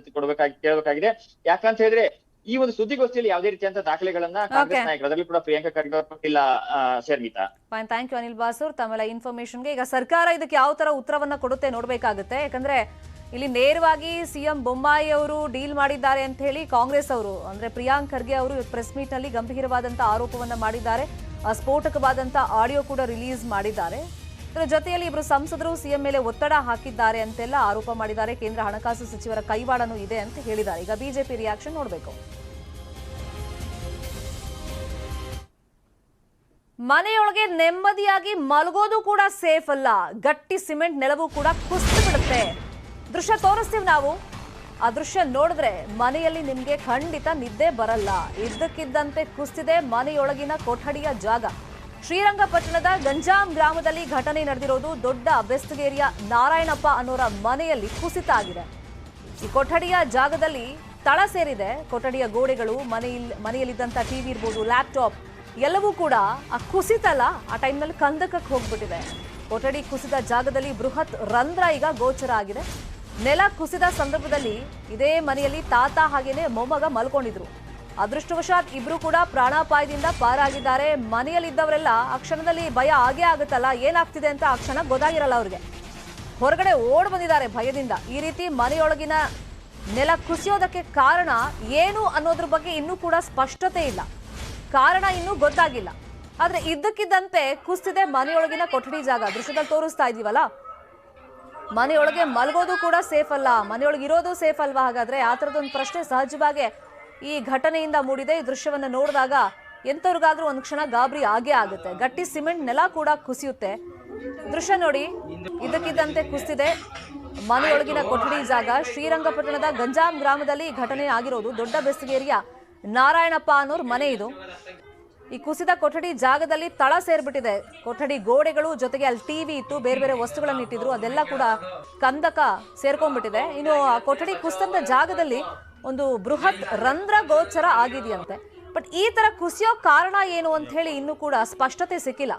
ಕೇಳಬೇಕಾಗಿದೆ. ಯಾಕಂತ ಹೇಳಿದ್ರೆ ಈ ಒಂದು ಸುದ್ದಿಗೋಷ್ಠಿಯಲ್ಲಿ ಯಾವುದೇ ರೀತಿಯಂತ ದಾಖಲೆಗಳನ್ನ ಕಾಂಗ್ರೆಸ್ ನಾಯಕರು, ಅದರಲ್ಲಿ ಕೂಡ ಪ್ರಿಯಾಂಕ ಖರ್ಗೆ ಅವರು ಕೊಟ್ಟಿಲ್ಲ. Sharmita, fine, thank you Anil Basur ತಮ್ಮೆಲ್ಲ ಇನ್ಫಾರ್ಮೇಶನ್ಗೆ. ಈಗ ಸರ್ಕಾರ ಇದಕ್ಕೆ ಯಾವ ತರ ಉತ್ತರವನ್ನ ಕೊಡುತ್ತೆ ನೋಡ್ಬೇಕಾಗುತ್ತೆ. ಯಾಕಂದ್ರೆ ಇಲ್ಲಿ ನೇರವಾಗಿ CM ಬೊಮ್ಮಾಯಿ ಅವರು ಡೀಲ್ ಮಾಡಿದ್ದಾರೆ ಅಂತ ಹೇಳಿ ಕಾಂಗ್ರೆಸ್ ಅವರು ಅಂದ್ರೆ ಪ್ರಿಯಾಂಕ್ ಖರ್ಗೆ ಅವರು ಪ್ರೆಸ್ ಮೀಟ್ ನಲ್ಲಿ ಗಂಭೀರವಾದಂತ ಆರೋಪವನ್ನ ಮಾಡಿದ್ದಾರೆ. ಸ್ಫೋಟಕವಾದಂತ ಆಡಿಯೋ ಕೂಡ ರಿಲೀಸ್ ಮಾಡಿದ್ದಾರೆ. ಇದರ ಜೊತೆಯಲ್ಲಿ ಇಬ್ಬರು ಸಂಸದರು CM ಮೇಲೆ ಒತ್ತಡ ಹಾಕಿದ್ದಾರೆ ಅಂತೆಲ್ಲ ಆರೋಪ ಮಾಡಿದ್ದಾರೆ. ಕೇಂದ್ರ ಹಣಕಾಸು ಸಚಿವರ ಕೈವಾಡನೂ ಇದೆ ಅಂತ ಹೇಳಿದ್ದಾರೆ. ಈಗ ಬಿಜೆಪಿ ರಿಯಾಕ್ಷನ್ ನೋಡಬೇಕು. ಮನೆಯೊಳಗೆ ನೆಮ್ಮದಿಯಾಗಿ ಮಲಗೋದು ಕೂಡ ಸೇಫ್ ಅಲ್ಲ, ಗಟ್ಟಿ ಸಿಮೆಂಟ್ ನೆಲವು ಕೂಡ ಕುಸಿದು ಬಿಡುತ್ತೆ. ದೃಶ್ಯ ತೋರಿಸ್ತೀವಿ ನಾವು. ಆ ದೃಶ್ಯ ನೋಡಿದ್ರೆ ಮನೆಯಲ್ಲಿ ನಿಮ್ಗೆ ಖಂಡಿತ ನಿದ್ದೆ ಬರಲ್ಲ. ಇದ್ದಕ್ಕಿದ್ದಂತೆ ಕುಸಿದಿದೆ ಮನೆಯೊಳಗಿನ ಕೊಠಡಿಯ ಜಾಗ. ಶ್ರೀರಂಗಪಟ್ಟಣದ ಗಂಜಾಂ ಗ್ರಾಮದಲ್ಲಿ ಘಟನೆ ನಡೆದಿರೋದು. ದೊಡ್ಡ ಬೆಸ್ತಗೇರಿಯ ನಾರಾಯಣಪ್ಪ ಅನ್ನೋರ ಮನೆಯಲ್ಲಿ ಕುಸಿತ ಆಗಿದೆ. ಈ ಕೊಠಡಿಯ ಜಾಗದಲ್ಲಿ ತಳ ಸೇರಿದೆ. ಕೊಠಡಿಯ ಗೋಡೆಗಳು, ಮನೆಯಲ್ಲಿದ್ದಂಥ ಟಿವಿ ಇರ್ಬೋದು, ಲ್ಯಾಪ್ಟಾಪ್ ಎಲ್ಲವೂ ಕೂಡ ಆ ಕುಸಿತಲ್ಲ ಆ ಟೈಮ್ನಲ್ಲಿ ಕಂದಕಕ್ಕೆ ಹೋಗ್ಬಿಟ್ಟಿದೆ. ಕೊಠಡಿ ಕುಸಿದ ಜಾಗದಲ್ಲಿ ಬೃಹತ್ ರಂಧ್ರ ಈಗ ಗೋಚರ ಆಗಿದೆ. ನೆಲ ಕುಸಿದ ಸಂದರ್ಭದಲ್ಲಿ ಇದೇ ಮನೆಯಲ್ಲಿ ತಾತ ಹಾಗೇನೆ ಮೊಮ್ಮಗ ಮಲ್ಕೊಂಡಿದ್ರು. ಅದೃಷ್ಟವಶಾತ್ ಇಬ್ರು ಕೂಡ ಪ್ರಾಣಾಪಾಯದಿಂದ ಪಾರಾಗಿದ್ದಾರೆ. ಮನೆಯಲ್ಲಿದ್ದವರೆಲ್ಲ ಆ ಕ್ಷಣದಲ್ಲಿ ಭಯ ಆಗೇ ಆಗುತ್ತಲ್ಲ, ಏನಾಗ್ತಿದೆ ಅಂತ ಆ ಕ್ಷಣ ಗೊತ್ತಾಗಿರಲ್ಲ ಅವ್ರಿಗೆ. ಹೊರಗಡೆ ಓಡ್ ಬಂದಿದ್ದಾರೆ ಭಯದಿಂದ. ಈ ರೀತಿ ಮನೆಯೊಳಗಿನ ನೆಲ ಕುಸಿಯೋದಕ್ಕೆ ಕಾರಣ ಏನು ಅನ್ನೋದ್ರ ಬಗ್ಗೆ ಇನ್ನೂ ಕೂಡ ಸ್ಪಷ್ಟತೆ ಇಲ್ಲ. ಕಾರಣ ಇನ್ನೂ ಗೊತ್ತಾಗಿಲ್ಲ. ಆದ್ರೆ ಇದ್ದಕ್ಕಿದ್ದಂತೆ ಕುಸಿದೆ ಮನೆಯೊಳಗಿನ ಕೊಠಡಿ ಜಾಗ. ದೃಶ್ಯದಲ್ಲಿ ತೋರಿಸ್ತಾ ಇದೀವಲ್ಲ, ಮನೆಯೊಳಗೆ ಮಲಗೋದು ಕೂಡ ಸೇಫ್ ಅಲ್ಲ, ಮನೆಯೊಳಗೆ ಇರೋದು ಸೇಫ್ ಅಲ್ವಾ? ಹಾಗಾದ್ರೆ ಆ ಥರದೊಂದು ಪ್ರಶ್ನೆ ಸಹಜವಾಗಿ ಈ ಘಟನೆಯಿಂದ ಮೂಡಿದೆ. ಈ ದೃಶ್ಯವನ್ನ ನೋಡಿದಾಗ ಎಂತವ್ರಿಗಾದ್ರೂ ಒಂದು ಕ್ಷಣ ಗಾಬರಿ ಆಗೇ ಆಗುತ್ತೆ. ಗಟ್ಟಿ ಸಿಮೆಂಟ್ ನೆಲ ಕೂಡ ಕುಸಿಯುತ್ತೆ. ದೃಶ್ಯ ನೋಡಿ, ಇದಕ್ಕಿದ್ದಂತೆ ಕುಸಿದಿದೆ ಮನೆಯೊಳಗಿನ ಕೊಠಡಿ ಜಾಗ. ಶ್ರೀರಂಗಪಟ್ಟಣದ ಗಂಜಾಂ ಗ್ರಾಮದಲ್ಲಿ ಈ ಘಟನೆ ಆಗಿರೋದು. ದೊಡ್ಡ ಬೆಸ್ಗೇರಿಯ ನಾರಾಯಣಪ್ಪ ಅನ್ನೋರ್ ಮನೆ ಇದು. ಈ ಕುಸಿದ ಕೊಠಡಿ ಜಾಗದಲ್ಲಿ ತಳ ಸೇರ್ಬಿಟ್ಟಿದೆ. ಕೊಠಡಿ ಗೋಡೆಗಳು ಜೊತೆಗೆ ಅಲ್ಲಿ ಟಿವಿ ಇತ್ತು, ಬೇರೆ ಬೇರೆ ವಸ್ತುಗಳನ್ನು ಇಟ್ಟಿದ್ರು, ಅದೆಲ್ಲ ಕೂಡ ಕಂದಕ ಸೇರ್ಕೊಂಡ್ಬಿಟ್ಟಿದೆ. ಇನ್ನು ಆ ಕೊಠಡಿ ಕುಸಿದ ಜಾಗದಲ್ಲಿ ಒಂದು ಬೃಹತ್ ರಂಧ್ರ ಗೋಚರ ಆಗಿದೆಯಂತೆ. ಬಟ್ ಈ ತರ ಕುಸಿಯೋ ಕಾರಣ ಏನು ಅಂತ ಹೇಳಿ ಇನ್ನೂ ಕೂಡ ಸ್ಪಷ್ಟತೆ ಸಿಕ್ಕಿಲ್ಲ.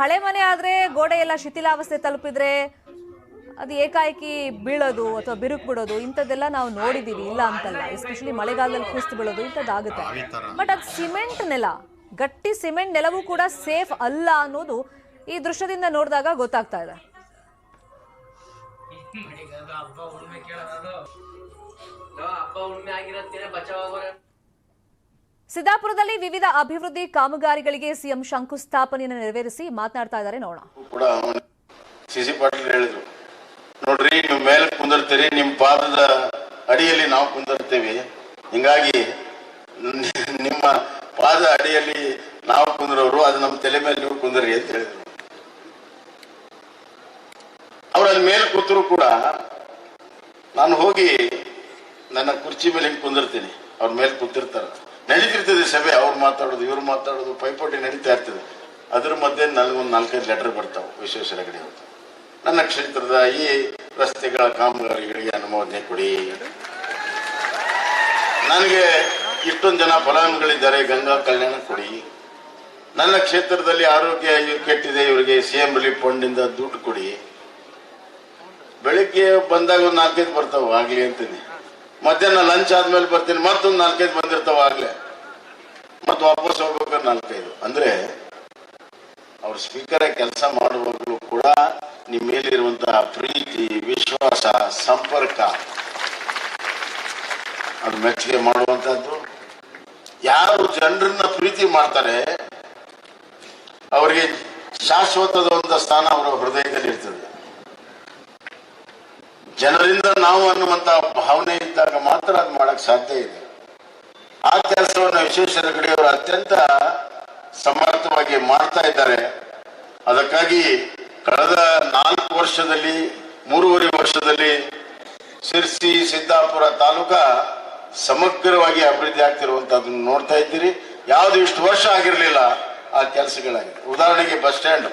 ಹಳೆ ಮನೆ ಆದ್ರೆ ಗೋಡೆ ಎಲ್ಲ ಶಿಥಿಲಾವಸ್ಥೆ ತಲುಪಿದ್ರೆ ಅದು ಏಕಾಏಕಿ ಬೀಳೋದು ಅಥವಾ ಬಿರುಕು ಬಿಡೋದು ಇಂಥದ್ದೆಲ್ಲ ನಾವು ನೋಡಿದೀವಿ, ಇಲ್ಲ ಅಂತಲ್ಲ. ಎಸ್ಪೆಷಲಿ ಮಳೆಗಾಲದಲ್ಲಿ ಕುಸಿದು ಬೀಳೋದು ಇಂಥದ್ದಾಗುತ್ತೆ. ಬಟ್ ಅದು ಸಿಮೆಂಟ್ ನೆಲ, ಗಟ್ಟಿ ಸಿಮೆಂಟ್ ನೆಲವೂ ಕೂಡ ಸೇಫ್ ಅಲ್ಲ ಅನ್ನೋದು ಈ ದೃಶ್ಯದಿಂದ ನೋಡಿದಾಗ ಗೊತ್ತಾಗ್ತಾ ಇದೆ. ಸಿದ್ದಾಪುರದಲ್ಲಿ ವಿವಿಧ ಅಭಿವೃದ್ಧಿ ಕಾಮಗಾರಿಗಳಿಗೆ ಸಿಎಂ ಶಂಕುಸ್ಥಾಪನೆಯನ್ನು ನೆರವೇರಿಸಿ ಮಾತನಾಡ್ತಾ ಇದ್ದಾರೆ. ನೋಡೋಣ. ಸಿಸಿ ಪಾಟೀಲ್ ಹೇಳಿದ್ರು, ನೋಡ್ರಿ ನೀವು ಮೇಲೆ ಕುಂದಿರ್ತೀರಿ, ನಿಮ್ ಪಾದದ ಅಡಿಯಲ್ಲಿ ನಾವು ಕುಂದಿರ್ತೇವೆ, ಹಿಂಗಾಗಿ ನಿಮ್ಮ ಪಾದ ಅಡಿಯಲ್ಲಿ ನಾವು ಕುಂದ್ರವರು, ಅದು ನಮ್ಮ ತಲೆ ಮೇಲೆ ನೀವು ಕುಂದ್ರಿ ಅಂತ ಹೇಳಿದ್ರು. ಅವ್ರಲ್ಲಿ ಮೇಲೆ ಕೂತರು ಕೂಡ ನಾನು ಹೋಗಿ ನನ್ನ ಕುರ್ಚಿ ಮೇಲೆ ಹಿಂಗೆ ಕುಂದಿರ್ತೀನಿ, ಅವ್ರ ಮೇಲೆ ಕೂತಿರ್ತಾರ, ನಡೀತಿರ್ತದೆ ಸಭೆ, ಅವ್ರು ಮಾತಾಡೋದು ಇವ್ರು ಮಾತಾಡೋದು ಪೈಪೋಟಿ ನಡೀತಾ ಇರ್ತದೆ. ಅದ್ರ ಮಧ್ಯೆ ನನಗೊಂದು 4-5 ಲೆಟರ್ ಬರ್ತಾವೆ ವಿಶ್ವೇಶ್ವರ ಹೆಗಡೆ ಅಂತ. ನನ್ನ ಕ್ಷೇತ್ರದ ಈ ರಸ್ತೆಗಳ ಕಾಮಗಾರಿಗಳಿಗೆ ಅನುಮೋದನೆ ಕೊಡಿ, ನನಗೆ ಇಷ್ಟೊಂದು ಜನ ಫಲಾನುಭವಿಗಳಿದ್ದಾರೆ ಗಂಗಾ ಕಲ್ಯಾಣ ಕೊಡಿ, ನನ್ನ ಕ್ಷೇತ್ರದಲ್ಲಿ ಆರೋಗ್ಯ ಕೆಟ್ಟಿದೆ ಇವರಿಗೆ ಸಿಎಂ ರಿಲೀಫ್ ಫಂಡ್ ಇಂದ ದುಡ್ಡು ಕೊಡಿ. ಬೆಳಿಗ್ಗೆ ಬಂದಾಗ ಒಂದು 4-5 ಬರ್ತಾವ ಆಗ್ಲಿ ಅಂತೀನಿ, ಮಧ್ಯಾಹ್ನ ಲಂಚ್ ಆದ್ಮೇಲೆ ಬರ್ತೀನಿ, ಮತ್ತೊಂದು 4-5 ಬಂದಿರ್ತಾವ ಆಗ್ಲೇ, ಮತ್ ವಾಪಸ್ ಹೋಗ್ಬೇಕಾದ್ರೆ 4-5. ಅಂದ್ರೆ ಅವ್ರ ಸ್ಪೀಕರ್ ಕೆಲಸ ಮಾಡುವಾಗಲೂ ಕೂಡ ನಿಮ್ಮ ಮೇಲಿರುವಂತಹ ಪ್ರೀತಿ, ವಿಶ್ವಾಸ, ಸಂಪರ್ಕ ಅದು ಮೆಚ್ಚುಗೆ ಮಾಡುವಂತಹದ್ದು. ಯಾರು ಜನರನ್ನ ಪ್ರೀತಿ ಮಾಡ್ತಾರೆ ಅವರಿಗೆ ಶಾಶ್ವತದ ಒಂದು ಸ್ಥಾನ ಅವರ ಹೃದಯದಲ್ಲಿ ಇರ್ತದೆ. ಜನರಿಂದ ನಾವು ಅನ್ನುವಂತ ಭಾವನೆ ಇದ್ದಾಗ ಮಾತ್ರ ಅದು ಮಾಡಕ್ ಸಾಧ್ಯ ಇದೆ. ಆ ಕೆಲಸವನ್ನು ವಿಶ್ವೇಶ್ವರ ಹೆಗಡೆ ಅವರು ಅತ್ಯಂತ ಸಮರ್ಥವಾಗಿ ಮಾಡ್ತಾ ಇದ್ದಾರೆ. ಅದಕ್ಕಾಗಿ ಕಳೆದ 4 ವರ್ಷದಲ್ಲಿ 3.5 ವರ್ಷದಲ್ಲಿ ಶಿರ್ಸಿ ಸಿದ್ದಾಪುರ ತಾಲೂಕಾ ಸಮಗ್ರವಾಗಿ ಅಭಿವೃದ್ಧಿ ಆಗ್ತಿರುವಂತದ್ದನ್ನು ನೋಡ್ತಾ ಇದ್ದೀರಿ. ಯಾವ್ದು ಇಷ್ಟು ವರ್ಷ ಆಗಿರ್ಲಿಲ್ಲ ಆ ಕೆಲಸಗಳಾಗಿದೆ. ಉದಾಹರಣೆಗೆ ಬಸ್ ಸ್ಟ್ಯಾಂಡ್,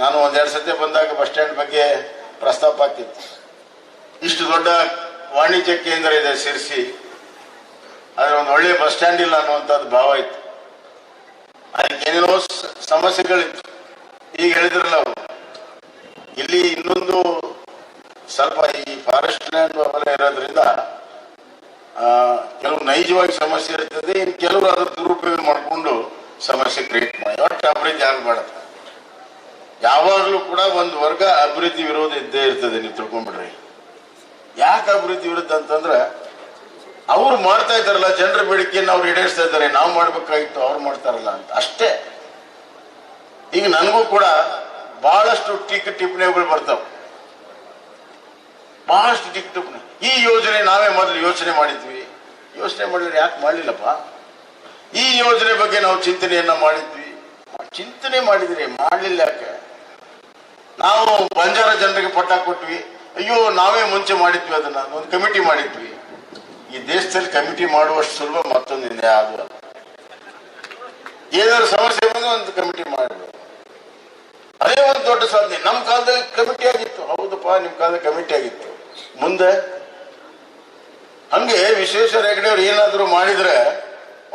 ನಾನು 1-2 ಸತಿ ಬಂದಾಗ ಬಸ್ ಸ್ಟ್ಯಾಂಡ್ ಬಗ್ಗೆ ಪ್ರಸ್ತಾಪ ಆಗ್ತಿತ್ತು. ಇಷ್ಟು ದೊಡ್ಡ ವಾಣಿಜ್ಯ ಕೇಂದ್ರ ಇದೆ ಶಿರ್ಸಿ, ಆದ್ರೆ ಒಂದು ಒಳ್ಳೆ ಬಸ್ ಸ್ಟ್ಯಾಂಡ್ ಇಲ್ಲ ಅನ್ನುವಂಥದ್ದು ಭಾವ ಇತ್ತು. ಅದಕ್ಕೆ ಏನೇನೋ ಸಮಸ್ಯೆಗಳಿತ್ತು. ಈಗ ಹೇಳಿದ್ರಲ್ಲ ಅವರು, ಇಲ್ಲಿ ಇನ್ನೊಂದು ಸ್ವಲ್ಪ ಈ ಫಾರೆಸ್ಟ್ ಲ್ಯಾಂಡ್ ಅವೆಲ್ಲ ಇರೋದ್ರಿಂದ ಕೆಲವು ನೈಜವಾಗಿ ಸಮಸ್ಯೆ ಇರ್ತದೆ, ಇನ್ನು ಕೆಲವರು ಅದ್ರ ದುರುಪಯೋಗ ಮಾಡಿಕೊಂಡು ಸಮಸ್ಯೆ ಕ್ರಿಯೇಟ್ ಮಾಡಿ ಒಟ್ಟು ಅಭಿವೃದ್ಧಿ ಆಗಬಾರ್ದು. ಯಾವಾಗಲೂ ಕೂಡ ಒಂದು ವರ್ಗ ಅಭಿವೃದ್ಧಿ ವಿರೋಧ ಇದ್ದೇ ಇರ್ತದೆ, ನೀವು ತಿಳ್ಕೊಂಡ್ಬಿಡ್ರಿ. ಯಾಕೆ ಅಭಿವೃದ್ಧಿ ವಿರುದ್ಧ ಅಂತಂದ್ರೆ ಅವ್ರು ಮಾಡ್ತಾ ಇದ್ದಾರಲ್ಲ, ಜನರ ಬೇಡಿಕೆಯನ್ನು ಅವ್ರು ಈಡೇರಿಸ್ತಾ ಇದ್ದಾರೆ, ನಾವು ಮಾಡ್ಬೇಕಾಗಿತ್ತು ಅವ್ರು ಮಾಡ್ತಾರಲ್ಲ ಅಂತ ಅಷ್ಟೇ. ಈಗ ನನಗೂ ಕೂಡ ಬಹಳಷ್ಟು ಟಿಪ್ಪಣಿಗಳು ಬರ್ತಾವೆ, ಬಹಳಷ್ಟು ಟಿಪ್ಪಣಿ. ಈ ಯೋಜನೆ ನಾವೇ ಮೊದಲು ಯೋಚನೆ ಮಾಡಿದ್ವಿ, ಯೋಚನೆ ಮಾಡಿದ್ರೆ ಯಾಕೆ ಮಾಡಲಿಲ್ಲಪ್ಪ? ಈ ಯೋಜನೆ ಬಗ್ಗೆ ನಾವು ಚಿಂತನೆಯನ್ನ ಮಾಡಿದ್ವಿ, ಚಿಂತನೆ ಮಾಡಿದ್ರಿ, ಮಾಡಲಿಲ್ಲ ಯಾಕೆ? ನಾವು ಬಂಜಾರ ಜನರಿಗೆ ಪಟ್ಟ ಕೊಟ್ವಿ, ಅಯ್ಯೋ ನಾವೇ ಮುಂಚೆ ಮಾಡಿದ್ವಿ, ಅದನ್ನ ಒಂದು ಕಮಿಟಿ ಮಾಡಿದ್ವಿ. ಈ ದೇಶದಲ್ಲಿ ಕಮಿಟಿ ಮಾಡುವಷ್ಟು ಸುಲಭ ಮತ್ತೊಂದಿದೆ, ಯಾವುದು ಅಲ್ಲ. ಏನಾದ್ರು ಸಮಸ್ಯೆ ಬಂದ್ರೆ ಒಂದು ಕಮಿಟಿ ಮಾಡಬೇಕು, ಅದೇ ಒಂದು ದೊಡ್ಡ ಸಾಧನೆ. ನಮ್ಮ ಕಾಲದಲ್ಲಿ ಕಮಿಟಿ ಆಗಿತ್ತು, ಹೌದಪ್ಪ ನಿಮ್ ಕಾಲದಲ್ಲಿ ಕಮಿಟಿ ಆಗಿತ್ತು. ಮುಂದೆ ಹಂಗೆ ವಿಶ್ವೇಶ್ವರ ಹೆಗಡೆ ಅವ್ರು ಏನಾದ್ರು ಮಾಡಿದ್ರೆ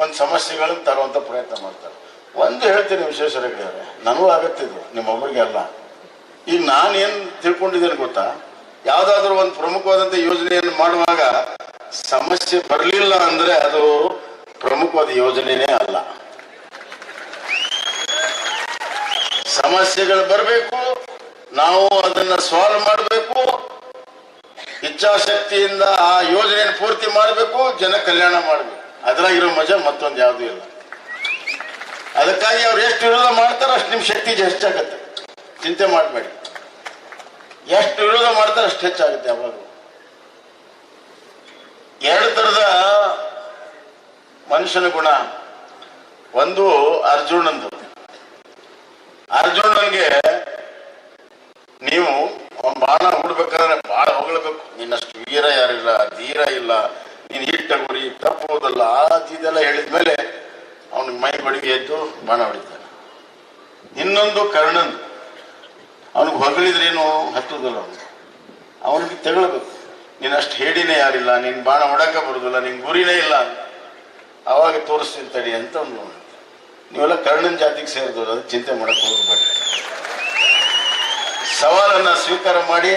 ಒಂದು ಸಮಸ್ಯೆಗಳನ್ನು ತರುವಂತ ಪ್ರಯತ್ನ ಮಾಡ್ತಾರೆ. ಒಂದು ಹೇಳ್ತೀನಿ ವಿಶ್ವೇಶ್ವರ ಹೆಗಡೆ ಅವರೇ, ನನಗೂ ಆಗತ್ತಿದ್ದು, ನಿಮ್ಮೊಬ್ಬರಿಗೆ ಅಲ್ಲ. ಈಗ ನಾನೇನ್ ತಿಳ್ಕೊಂಡಿದ್ದೇನೆ ಗೊತ್ತಾ, ಯಾವ್ದಾದ್ರು ಒಂದು ಪ್ರಮುಖವಾದಂತ ಯೋಜನೆಯನ್ನು ಮಾಡುವಾಗ ಸಮಸ್ಯೆ ಬರಲಿಲ್ಲ ಅಂದ್ರೆ ಅದು ಪ್ರಮುಖವಾದ ಯೋಜನೆನೇ ಅಲ್ಲ. ಸಮಸ್ಯೆಗಳು ಬರಬೇಕು, ನಾವು ಅದನ್ನ ಸಾಲ್ವ್ ಮಾಡಬೇಕು, ಇಚ್ಛಾಶಕ್ತಿಯಿಂದ ಆ ಯೋಜನೆಯನ್ನು ಪೂರ್ತಿ ಮಾಡಬೇಕು, ಜನ ಕಲ್ಯಾಣ ಮಾಡಬೇಕು. ಅದ್ರಾಗಿರೋ ಮಜಾ ಮತ್ತೊಂದು ಯಾವುದೂ ಇಲ್ಲ. ಅದಕ್ಕಾಗಿ ಅವ್ರು ಎಷ್ಟು ವಿರೋಧ ಮಾಡ್ತಾರೋ ಅಷ್ಟು ನಿಮ್ ಶಕ್ತಿ ಹೆಚ್ಚಾಗತ್ತೆ. ಚಿಂತೆ ಮಾಡಬೇಡಿ. ಎಷ್ಟು ವಿರೋಧ ಮಾಡ್ತಾರೋ ಅಷ್ಟು ಹೆಚ್ಚಾಗುತ್ತೆ. ಯಾವಾಗ ಎರಡು ತರದ ಮನುಷ್ಯನ ಗುಣ. ಒಂದು ಅರ್ಜುನಂದು. ಅರ್ಜುನನ್ಗೆ ನೀವು ಬಾಣ ಹೂಡ್ಬೇಕಾದ್ರೆ ಬಹಳ ಹೊಗಳಬೇಕು. ನಿನ್ನಷ್ಟು ವೀರ ಯಾರಿಲ್ಲ, ಧೀರ ಇಲ್ಲ, ನೀನ್ ಹಿಟ್ಟ ಗುರಿ ತಪ್ಪುವುದಲ್ಲ, ಇದೆಲ್ಲ ಹೇಳಿದ್ಮೇಲೆ ಅವನಿಗೆ ಮೈ ಬಡಿಗೆ ಎದ್ದು ಬಾಣ ಹೊಡಿತಾನೆ. ಇನ್ನೊಂದು ಕರ್ಣಂದು. ಅವನಿಗೆ ಹೊಗಳಿದ್ರೇನು ಹತ್ತುದಲ್ಲ, ಅವನಿಗೆ ತೆಗಳಬೇಕು. ನೀನಷ್ಟು ಹೇಳಿನೇ ಯಾರಿಲ್ಲ, ನಿನ್ ಬಾಣ ಹೊಡಕ ಬರುದಿಲ್ಲ, ನಿನ್ ಗುರಿನೇ ಇಲ್ಲ, ಅವಾಗ ತೋರಿಸ್ತೀನಿ ತಡಿ ಅಂತ ಒಂದು. ನೀವೆಲ್ಲ ಕರ್ಣನ್ ಜಾತಿಗೆ ಸೇರಿದವರು, ಅದು ಚಿಂತೆ ಮಾಡಕ್ ಹೋಗ್ಬೇಡಿ. ಸವಾಲನ್ನ ಸ್ವೀಕಾರ ಮಾಡಿ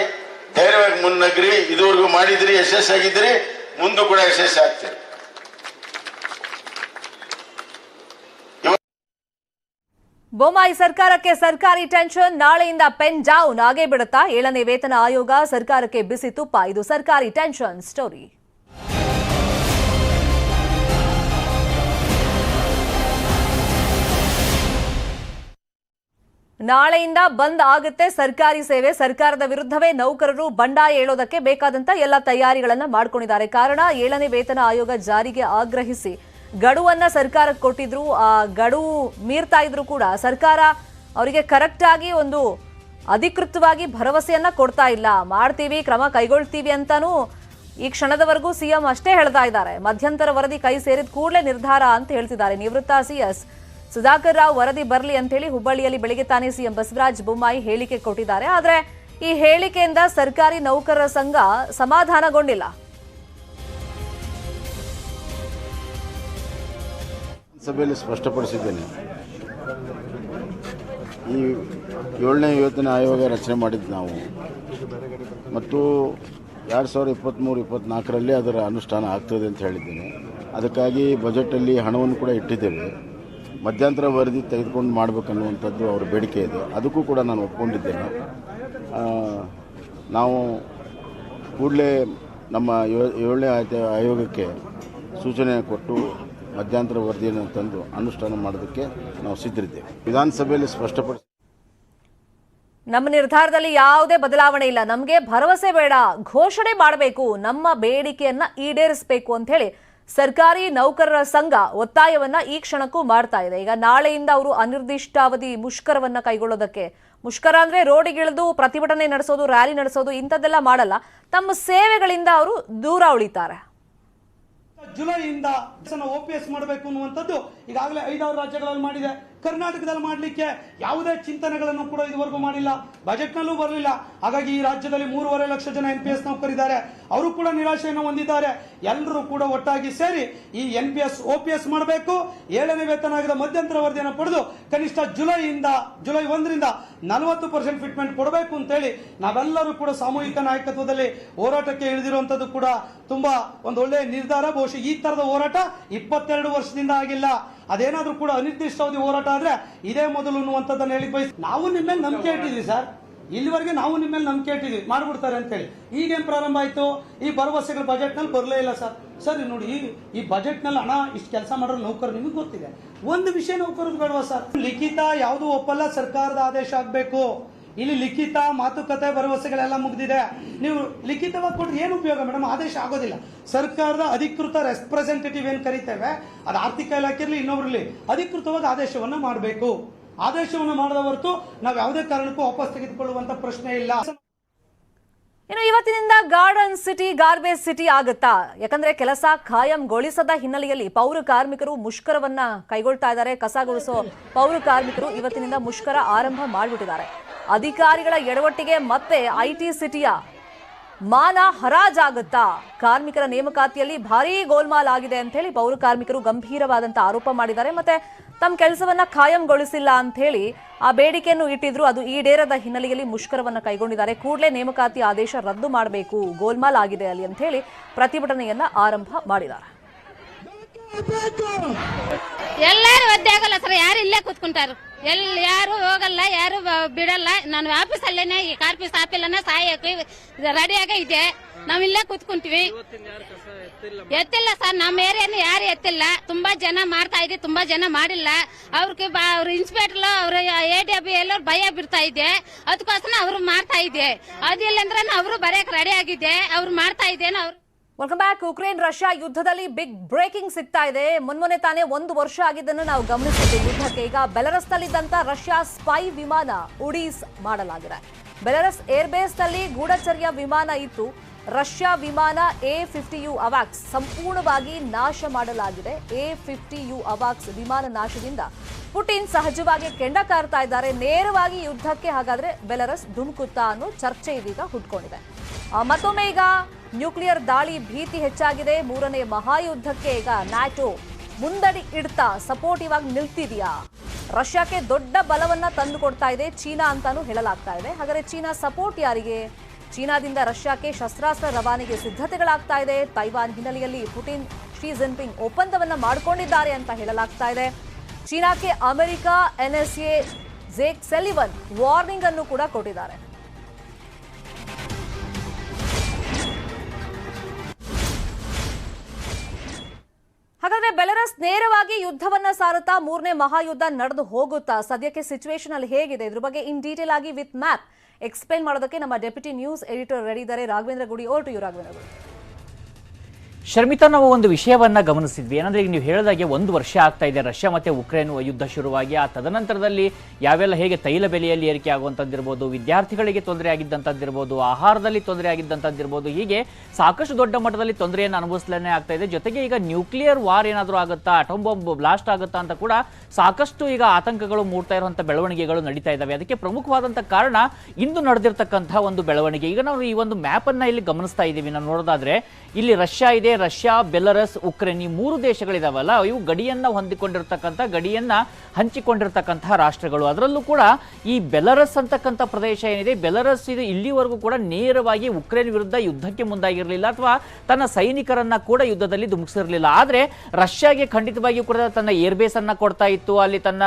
ಧೈರ್ಯವಾಗಿ ಮುನ್ನಗ್ರಿ. ಇದುವರೆಗೂ ಮಾಡಿದ್ರಿ, ಯಶಸ್ಸಾಗಿದ್ರಿ, ಮುಂದೂ ಕೂಡ ಯಶಸ್ಸು ಆಗ್ತೀರಿ. ಬೊಮ್ಮಾಯಿ ಸರ್ಕಾರಕ್ಕೆ ಸರ್ಕಾರಿ ಟೆನ್ಷನ್. ನಾಳೆಯಿಂದ ಪೆನ್ ಡೌನ್ ಆಗೇ ಬಿಡುತ್ತಾ? 7ನೇ ವೇತನ ಆಯೋಗ ಸರ್ಕಾರಕ್ಕೆ ಬಿಸಿ ತುಪ್ಪ. ಇದು ಸರ್ಕಾರಿ ಟೆನ್ಷನ್ ಸ್ಟೋರಿ. ನಾಳೆಯಿಂದ ಬಂದ್ ಆಗುತ್ತೆ ಸರ್ಕಾರಿ ಸೇವೆ. ಸರ್ಕಾರದ ವಿರುದ್ಧವೇ ನೌಕರರು ಬಂಡಾಯ ಏಳೋದಕ್ಕೆ ಬೇಕಾದಂತ ಎಲ್ಲ ತಯಾರಿಗಳನ್ನ ಮಾಡ್ಕೊಂಡಿದ್ದಾರೆ. ಕಾರಣ 7ನೇ ವೇತನ ಆಯೋಗ ಜಾರಿಗೆ ಆಗ್ರಹಿಸಿ ಗಡುವನ್ನ ಸರ್ಕಾರಕ್ಕೆ ಕೊಟ್ಟಿದ್ರು. ಆ ಗಡುವು ಮೀರ್ತಾ ಇದ್ರು ಕೂಡ ಸರ್ಕಾರ ಅವರಿಗೆ ಕರೆಕ್ಟ್ ಆಗಿ ಒಂದು ಅಧಿಕೃತವಾಗಿ ಭರವಸೆಯನ್ನ ಕೊಡ್ತಾ ಇಲ್ಲ. ಮಾಡ್ತೀವಿ, ಕ್ರಮ ಕೈಗೊಳ್ತೀವಿ ಅಂತಾನೂ ಈ ಕ್ಷಣದವರೆಗೂ ಸಿಎಂ ಅಷ್ಟೇ ಹೇಳ್ತಾ ಇದ್ದಾರೆ. ಮಧ್ಯಂತರ ವರದಿ ಕೈ ಸೇರಿದ ಕೂಡಲೇ ನಿರ್ಧಾರ ಅಂತ ಹೇಳ್ತಿದ್ದಾರೆ. ನಿವೃತ್ತ ಸಿಎಸ್ ಸುಧಾಕರ್ ರಾವ್ ವರದಿ ಬರಲಿ ಅಂತ ಹೇಳಿ ಹುಬ್ಬಳ್ಳಿಯಲ್ಲಿ ಬೆಳಿಗ್ಗೆ ತಾನೇ ಸಿಎಂ ಬಸವರಾಜ ಬೊಮ್ಮಾಯಿ ಹೇಳಿಕೆ ಕೊಟ್ಟಿದ್ದಾರೆ. ಆದ್ರೆ ಈ ಹೇಳಿಕೆಯಿಂದ ಸರ್ಕಾರಿ ನೌಕರರ ಸಂಘ ಸಮಾಧಾನಗೊಂಡಿಲ್ಲ. ಸಭೆಯಲ್ಲಿ ಸ್ಪಷ್ಟಪಡಿಸಿದ್ದೇನೆ. ಈ 7ನೇ ವೇತನ ಆಯೋಗ ರಚನೆ ಮಾಡಿದ್ದು ನಾವು, ಮತ್ತು 2023-24ರಲ್ಲಿ ಅದರ ಅನುಷ್ಠಾನ ಆಗ್ತದೆ ಅಂತ ಹೇಳಿದ್ದೇನೆ. ಅದಕ್ಕಾಗಿ ಬಜೆಟಲ್ಲಿ ಹಣವನ್ನು ಕೂಡ ಇಟ್ಟಿದ್ದೇವೆ. ಮಧ್ಯಂತರ ವರದಿ ತೆಗೆದುಕೊಂಡು ಮಾಡಬೇಕನ್ನುವಂಥದ್ದು ಅವರ ಬೇಡಿಕೆ ಇದೆ. ಅದಕ್ಕೂ ಕೂಡ ನಾನು ಒಪ್ಕೊಂಡಿದ್ದೇನೆ. ನಾವು ಕೂಡಲೇ ನಮ್ಮ 7ನೇ ಆಯೋಗಕ್ಕೆ ಸೂಚನೆ ಕೊಟ್ಟು ಮಧ್ಯಂತರ ವರದಿಯನ್ನು ತಂದು ಅನುಷ್ಠಾನ ಮಾಡೋದಕ್ಕೆ ನಾವು ಸಿದ್ಧರಿದ್ದೇವೆ. ವಿಧಾನಸಭೆಯಲ್ಲಿ ಸ್ಪಷ್ಟಪಡಿಸಿ ನಮ್ಮ ನಿರ್ಧಾರದಲ್ಲಿ ಯಾವುದೇ ಬದಲಾವಣೆ ಇಲ್ಲ, ನಮಗೆ ಭರವಸೆ ಬೇಡ, ಘೋಷಣೆ ಮಾಡಬೇಕು, ನಮ್ಮ ಬೇಡಿಕೆಯನ್ನ ಈಡೇರಿಸಬೇಕು ಅಂತ ಹೇಳಿ ಸರ್ಕಾರಿ ನೌಕರರ ಸಂಘ ಒತ್ತಾಯವನ್ನ ಈ ಕ್ಷಣಕ್ಕೂ ಮಾಡ್ತಾ ಇದೆ. ಈಗ ನಾಳೆಯಿಂದ ಅವರು ಅನಿರ್ದಿಷ್ಟಾವಧಿ ಮುಷ್ಕರವನ್ನ ಕೈಗೊಳ್ಳೋದಕ್ಕೆ, ಮುಷ್ಕರ ಅಂದ್ರೆ ರೋಡಿಗಿಳಿದು ಪ್ರತಿಭಟನೆ ನಡೆಸೋದು, ರ್ಯಾಲಿ ನಡೆಸೋದು ಇಂಥದ್ದೆಲ್ಲ ಮಾಡಲ್ಲ, ತಮ್ಮ ಸೇವೆಗಳಿಂದ ಅವರು ದೂರ ಉಳಿತಾರೆ. ಜುಲೈಯಿಂದ OPS ಮಾಡಬೇಕು ಅನ್ನುವಂಥದ್ದು ಈಗಾಗಲೇ 5 ರಾಜ್ಯಗಳಲ್ಲಿ ಮಾಡಿದೆ. ಕರ್ನಾಟಕದಲ್ಲಿ ಮಾಡಲಿಕ್ಕೆ ಯಾವುದೇ ಚಿಂತನೆಗಳನ್ನು ಕೂಡ ಇದುವರೆಗೂ ಮಾಡಿಲ್ಲ, ಬಜೆಟ್ನಲ್ಲೂ ಬರಲಿಲ್ಲ. ಹಾಗಾಗಿ ಈ ರಾಜ್ಯದಲ್ಲಿ 3.5 ಲಕ್ಷ ಜನ NPS ನೌಕರಿದ್ದಾರೆ, ಅವರು ಕೂಡ ನಿರಾಶೆಯನ್ನು ಹೊಂದಿದ್ದಾರೆ. ಎಲ್ಲರೂ ಕೂಡ ಒಟ್ಟಾಗಿ ಸೇರಿ ಈ NPS OPS ಮಾಡಬೇಕು, 7ನೇ ವೇತನ ಆಯೋಗದ ಮಧ್ಯಂತರ ವರದಿಯನ್ನು ಪಡೆದು ಕನಿಷ್ಠ ಜುಲೈ 1ರಿಂದ 40% ಫಿಟ್ಮೆಂಟ್ ಕೊಡಬೇಕು ಅಂತೇಳಿ ನಾವೆಲ್ಲರೂ ಕೂಡ ಸಾಮೂಹಿಕ ನಾಯಕತ್ವದಲ್ಲಿ ಹೋರಾಟಕ್ಕೆ ಇಳಿದಿರುವಂತದ್ದು ಕೂಡ ತುಂಬಾ ಒಂದು ಒಳ್ಳೆಯ ನಿರ್ಧಾರ. ಬಹುಶಃ ಈ ತರದ ಹೋರಾಟ 22 ವರ್ಷದಿಂದ ಆಗಿಲ್ಲ. ಅದೇನಾದ್ರೂ ಕೂಡ ಅನಿರ್ದಿಷ್ಟಾವಧಿ ಹೋರಾಟ ಆದ್ರೆ ಇದೇ ಮೊದಲು ಅನ್ನುವಂಥದ್ದನ್ನು ಹೇಳಿ ಬಯಸ್. ನಾವು ನಿಮ್ಮ ಮೇಲೆ ನಂಬಿಕೆ ಇಟ್ಟಿದ್ವಿ ಸರ್, ಇಲ್ಲಿವರೆಗೆ ನಾವು ನಿಮ್ಮ ಮೇಲೆ ನಂಬಿಕೆ ಇಟ್ಟಿದ್ವಿ ಮಾಡ್ಬಿಡ್ತಾರೆ ಅಂತೇಳಿ. ಈಗೇನ್ ಪ್ರಾರಂಭ ಆಯ್ತು? ಈ ಭರವಸೆಗಳು ಬಜೆಟ್ ನಲ್ಲಿ ಬರಲೇ ಇಲ್ಲ ಸರ್. ಸರ್ ನೋಡಿ, ಈ ಬಜೆಟ್ ನಲ್ಲಿ ಹಣ ಇಷ್ಟು ಕೆಲಸ ಮಾಡೋ ನೌಕರರು ನಿಮಗೆ ಗೊತ್ತಿದೆ. ಒಂದು ವಿಷಯ ನೌಕರರು ಬೇಡವಾ ಸರ್? ಲಿಖಿತ ಯಾವುದು ಒಪ್ಪಲ್ಲ, ಸರ್ಕಾರದ ಆದೇಶ ಆಗ್ಬೇಕು. ಇಲ್ಲಿ ಲಿಖಿತ ಮಾತುಕತೆ ಭರವಸೆಗಳೆಲ್ಲ ಮುಗಿದಿದೆ. ನೀವು ಲಿಖಿತವಾಗಿ ಕೊಟ್ಟರೆ ಏನು ಉಪಯೋಗ ಮೇಡಮ್? ಆದೇಶ ಆಗೋದಿಲ್ಲ. ಸರ್ಕಾರದ ಅಧಿಕೃತ ರೆಪ್ರೆಸೆಂಟೇಟಿವ್ ಏನ್ ಕರೀತೇವೆ, ಅದು ಆರ್ಥಿಕ ಇಲಾಖೆ ಇರಲಿ ಇನ್ನೊಬ್ರಲ್ಲಿ, ಅಧಿಕೃತವಾಗಿ ಆದೇಶವನ್ನ ಮಾಡಬೇಕು. ಆದೇಶವನ್ನು ಮಾಡದ ಹೊರತು ನಾವು ಯಾವುದೇ ಕಾರಣಕ್ಕೂ ವಾಪಸ್ ತೆಗೆದುಕೊಳ್ಳುವಂತ ಪ್ರಶ್ನೆ ಇಲ್ಲ. ಇನ್ನು ಇವತ್ತಿನಿಂದ ಗಾರ್ಡನ್ ಸಿಟಿ ಗಾರ್ಬೇಜ್ ಸಿಟಿ ಆಗುತ್ತಾ? ಯಾಕಂದ್ರೆ ಕೆಲಸ ಖಾಯಂಗೊಳಿಸದ ಹಿನ್ನೆಲೆಯಲ್ಲಿ ಪೌರ ಕಾರ್ಮಿಕರು ಮುಷ್ಕರವನ್ನ ಕೈಗೊಳ್ತಾ ಇದ್ದಾರೆ. ಕಸ ಗುಡಿಸೋ ಪೌರ ಕಾರ್ಮಿಕರು ಇವತ್ತಿನಿಂದ ಮುಷ್ಕರ ಆರಂಭ ಮಾಡಿಬಿಟ್ಟಿದ್ದಾರೆ. ಅಧಿಕಾರಿಗಳ ಎಡವಟ್ಟಿಗೆ ಮತ್ತೆ IT ಸಿಟಿಯ ಮಾನ ಹರಾಜಾಗುತ್ತಾ? ಕಾರ್ಮಿಕರ ನೇಮಕಾತಿಯಲ್ಲಿ ಭಾರೀ ಗೋಲ್ಮಾಲ್ ಆಗಿದೆ ಅಂತ ಹೇಳಿ ಪೌರ ಕಾರ್ಮಿಕರು ಗಂಭೀರವಾದಂತ ಆರೋಪ ಮಾಡಿದ್ದಾರೆ. ಮತ್ತೆ ತಮ್ಮ ಕೆಲಸವನ್ನ ಖಾಯಂಗೊಳಿಸಿಲ್ಲ ಅಂತ ಹೇಳಿ ಆ ಬೇಡಿಕೆಯನ್ನು ಇಟ್ಟಿದ್ರು. ಅದು ಈಡೇರದ ಹಿನ್ನೆಲೆಯಲ್ಲಿ ಮುಷ್ಕರವನ್ನ ಕೈಗೊಂಡಿದ್ದಾರೆ. ಕೂಡಲೇ ನೇಮಕಾತಿ ಆದೇಶ ರದ್ದು ಮಾಡಬೇಕು, ಗೋಲ್ಮಾಲ್ ಆಗಿದೆ ಅಲ್ಲಿ ಅಂತ ಹೇಳಿ ಪ್ರತಿಭಟನೆಯನ್ನ ಆರಂಭ ಮಾಡಿದ್ದಾರೆ. ಎಲ್ಲಾರು ಒದ್ದೆ ಆಗಲ್ಲ ಸರ್, ಯಾರು ಇಲ್ಲೇ ಕೂತ್ಕೊಂತಾರು, ಯಾರು ಹೋಗಲ್ಲ, ಯಾರು ಬಿಡಲ್ಲ. ನಾನು ಆಫೀಸ್ ಅಲ್ಲೇನೆ ಈ ಕಾರ್ಪೀಸ್ ಆಪಿಲ್ಲನ ಸಾಯಕ್ಕೆ ರೆಡಿಯಾಗ ಇದೆ. ನಾವ್ ಇಲ್ಲೇ ಕೂತ್ಕೊಂತೀವಿ. ಎತ್ತಿಲ್ಲ ಸರ್, ನಮ್ಮ ಏರಿಯಾನು ಯಾರು ಎತ್ತಿಲ್ಲ. ತುಂಬಾ ಜನ ಮಾಡ್ತಾ ಇದ್ವಿ, ತುಂಬಾ ಜನ ಮಾಡಿಲ್ಲ. ಅವ್ರ ಇನ್ಸ್ಪೆಕ್ಟರ್ ಅವ್ರ ADB ಎಲ್ಲರೂ ಭಯ ಬಿಡ್ತಾ ಇದೆ. ಅದಕ್ಕೋಸ್ಕರ ಅವ್ರು ಮಾಡ್ತಾ ಇದೆ. ಅದಿಲ್ಲ ಅಂದ್ರೆ ಅವರು ಬರೆಯಕ್ ರೆಡಿ ಆಗಿದೆ, ಅವ್ರು ಮಾಡ್ತಾ ಇದ್ದೇನೆ. ಅವ್ರು ವೆಲ್ಕಮ್ ಬ್ಯಾಕ್. ಉಕ್ರೇನ್ ರಷ್ಯಾ ಯುದ್ಧದಲ್ಲಿ ಬಿಗ್ ಬ್ರೇಕಿಂಗ್ ಸಿಗ್ತಾ ಇದೆ. ಮೊನ್ನೆ ತಾನೇ 1 ವರ್ಷ ಆಗಿದ್ದನ್ನು ನಾವು ಗಮನಿಸಿದ್ದೆ ಯುದ್ಧಕ್ಕೆ. ಈಗ ಬೆಲರಸ್ನಲ್ಲಿದ್ದಂತ ರಷ್ಯಾ ಸ್ಪೈ ವಿಮಾನ ಉಡೀಸ್ ಮಾಡಲಾಗಿದೆ. ಬೆಲರಸ್ ಏರ್ಬೇಸ್ ನಲ್ಲಿ ಗೂಢಚರ್ಯ ವಿಮಾನ ಇತ್ತು. ರಷ್ಯಾ ವಿಮಾನ A-50U ಅವಾಕ್ಸ್ ಸಂಪೂರ್ಣವಾಗಿ ನಾಶ ಮಾಡಲಾಗಿದೆ. A-50U ಅವಾಕ್ಸ್ ವಿಮಾನ ನಾಶದಿಂದ ಪುಟಿನ್ ಸಹಜವಾಗಿ ಕೆಂಡ ಕಾರ್ತಾ ಇದ್ದಾರೆ. ನೇರವಾಗಿ ಯುದ್ಧಕ್ಕೆ ಹಾಗಾದ್ರೆ ಬೆಲರಸ್ ಧುಮುಕುತ್ತಾ ಅನ್ನೋ ಚರ್ಚೆ ಇದೀಗ ಹುಟ್ಕೊಂಡಿದೆ. ಮತ್ತೊಮ್ಮೆ ಈಗ ನ್ಯೂಕ್ಲಿಯರ್ ದಾಳಿ ಭೀತಿ ಹೆಚ್ಚಾಗಿದೆ. 3ನೇ ಮಹಾಯುದ್ಧಕ್ಕೆ ಈಗ ನ್ಯಾಟೋ ಮುಂದಡಿ ಇಡ್ತಾ ಸಪೋರ್ಟಿವ್ ಆಗಿ ನಿಲ್ತಿದೆಯಾ? ರಷ್ಯಾಕ್ಕೆ ದೊಡ್ಡ ಬಲವನ್ನ ತಂದು ಕೊಡ್ತಾ ಇದೆ ಚೀನಾ ಅಂತಾನೂ ಹೇಳಲಾಗ್ತಾ ಇದೆ. ಹಾಗಾದ್ರೆ ಚೀನಾ ಸಪೋರ್ಟ್ ಯಾರಿಗೆ? ಚೀನಾದಿಂದ ರಷ್ಯಾಕ್ಕೆ ಶಸ್ತ್ರಾಸ್ತ್ರ ರವಾನೆಗೆ ಸಿದ್ಧತೆಗಳಾಗ್ತಾ ಇದೆ. ತೈವಾನ್ ಹಿನ್ನೆಲೆಯಲ್ಲಿ ಪುಟಿನ್ ಶಿ ಜಿನ್ಪಿಂಗ್ ಒಪ್ಪಂದವನ್ನ ಮಾಡಿಕೊಂಡಿದ್ದಾರೆ ಅಂತ ಹೇಳಲಾಗ್ತಾ ಇದೆ. ಚೀನಾಕ್ಕೆ ಅಮೆರಿಕ NSA ಜೇಕ್ ಸೆಲಿವನ್ ವಾರ್ನಿಂಗ್ ಅನ್ನು ಕೂಡ ಕೊಟ್ಟಿದ್ದಾರೆ. ಹಾಗಾದ್ರೆ ಬೆಲರಸ್ ನೇರವಾಗಿ ಯುದ್ಧವನ್ನ ಸಾರುತ್ತಾ 3ನೇ ಮಹಾಯುದ್ಧ ನಡೆದು ಹೋಗುತ್ತಾ? ಸದ್ಯಕ್ಕೆ ಸಿಚುವೇಶನ್ ಅಲ್ಲಿ ಹೇಗಿದೆ? ಇದ್ರ ಬಗ್ಗೆ ಇನ್ ಡೀಟೇಲ್ ಆಗಿ ವಿತ್ ಮ್ಯಾಪ್ ಎಕ್ಸ್ಪ್ಲೇನ್ ಮಾಡೋದಕ್ಕೆ ನಮ್ಮ ಡೆಪ್ಯೂಟಿ ನ್ಯೂಸ್ ಎಡಿಟರ್ ರೆಡಿ ಇದ್ದಾರೆ. ರಾಘವೇಂದ್ರ ಗುಡಿ. ಓವರ್ ಟು ಯು ರಾಘವೇಂದ್ರ ಗುಡಿ. ಶರ್ಮಿತಾ, ನಾವು ಒಂದು ವಿಷಯವನ್ನ ಗಮನಿಸಿದ್ವಿ. ಏನಂದ್ರೆ ಈಗ ನೀವು ಹೇಳಿದಾಗೆ 1 ವರ್ಷ ಆಗ್ತಾ ಇದೆ ರಷ್ಯಾ ಮತ್ತೆ ಉಕ್ರೇನ್ ಯುದ್ಧ ಶುರುವಾಗಿ. ಆ ತದನಂತರದಲ್ಲಿ ಯಾವೆಲ್ಲ ಹೇಗೆ ತೈಲ ಬೆಲೆಯಲ್ಲಿ ಏರಿಕೆ ಆಗುವಂಥದ್ದಿರ್ಬೋದು, ವಿದ್ಯಾರ್ಥಿಗಳಿಗೆ ತೊಂದರೆ ಆಗಿದ್ದಂಥದ್ದಿರ್ಬೋದು, ಆಹಾರದಲ್ಲಿ ತೊಂದರೆ ಆಗಿದ್ದಂಥದ್ದಿರ್ಬೋದು, ಹೀಗೆ ಸಾಕಷ್ಟು ದೊಡ್ಡ ಮಟ್ಟದಲ್ಲಿ ತೊಂದರೆಯನ್ನು ಅನುಭವಿಸಲೇ ಆಗ್ತಾ ಇದೆ. ಜೊತೆಗೆ ಈಗ ನ್ಯೂಕ್ಲಿಯರ್ ವಾರ್ ಏನಾದರೂ ಆಗುತ್ತಾ, ಅಟೋಮ್ ಬಾಂಬ್ ಬ್ಲಾಸ್ಟ್ ಆಗುತ್ತಾ ಅಂತ ಕೂಡ ಸಾಕಷ್ಟು ಈಗ ಆತಂಕಗಳು ಮೂಡ್ತಾ ಇರುವಂಥ ಬೆಳವಣಿಗೆಗಳು ನಡೀತಾ ಇದ್ದಾವೆ. ಅದಕ್ಕೆ ಪ್ರಮುಖವಾದಂಥ ಕಾರಣ ಇಂದು ನಡೆದಿರ್ತಕ್ಕಂಥ ಒಂದು ಬೆಳವಣಿಗೆ. ಈಗ ನಾವು ಈ ಒಂದು ಮ್ಯಾಪ್ ಅನ್ನ ಇಲ್ಲಿ ಗಮನಿಸ್ತಾ ಇದ್ದೀವಿ. ನಾವು ನೋಡೋದಾದ್ರೆ ಇಲ್ಲಿ ರಷ್ಯಾ ಇದೆ, ರಷ್ಯಾ, ಬೆಲರಸ್, ಉಕ್ರೇನ್ ಈ 3 ದೇಶಗಳಿದಾವಲ್ಲ, ಇವು ಗಡಿಯನ್ನ ಹೊಂದಿಕೊಂಡಿರ್ತಕ್ಕಂಥ, ಗಡಿಯನ್ನ ಹಂಚಿಕೊಂಡಿರ್ತಕ್ಕಂತಹ ರಾಷ್ಟ್ರಗಳು. ಅದರಲ್ಲೂ ಕೂಡ ಈ ಬೆಲರಸ್ ಅಂತಕ್ಕಂಥ ಪ್ರದೇಶ ಏನಿದೆ, ಬೆಲರಸ್ ಇದು ಇಲ್ಲಿವರೆಗೂ ಕೂಡ ನೇರವಾಗಿ ಉಕ್ರೇನ್ ವಿರುದ್ಧ ಯುದ್ಧಕ್ಕೆ ಮುಂದಾಗಿರಲಿಲ್ಲ ಅಥವಾ ತನ್ನ ಸೈನಿಕರನ್ನ ಕೂಡ ಯುದ್ಧದಲ್ಲಿ ಧುಮುಕಿಸಿರಲಿಲ್ಲ. ಆದ್ರೆ ರಷ್ಯಾಗೆ ಖಂಡಿತವಾಗಿಯೂ ಕೂಡ ತನ್ನ ಏರ್ಬೇಸ್ ಅನ್ನ ಕೊಡ್ತಾ ಇತ್ತು. ಅಲ್ಲಿ ತನ್ನ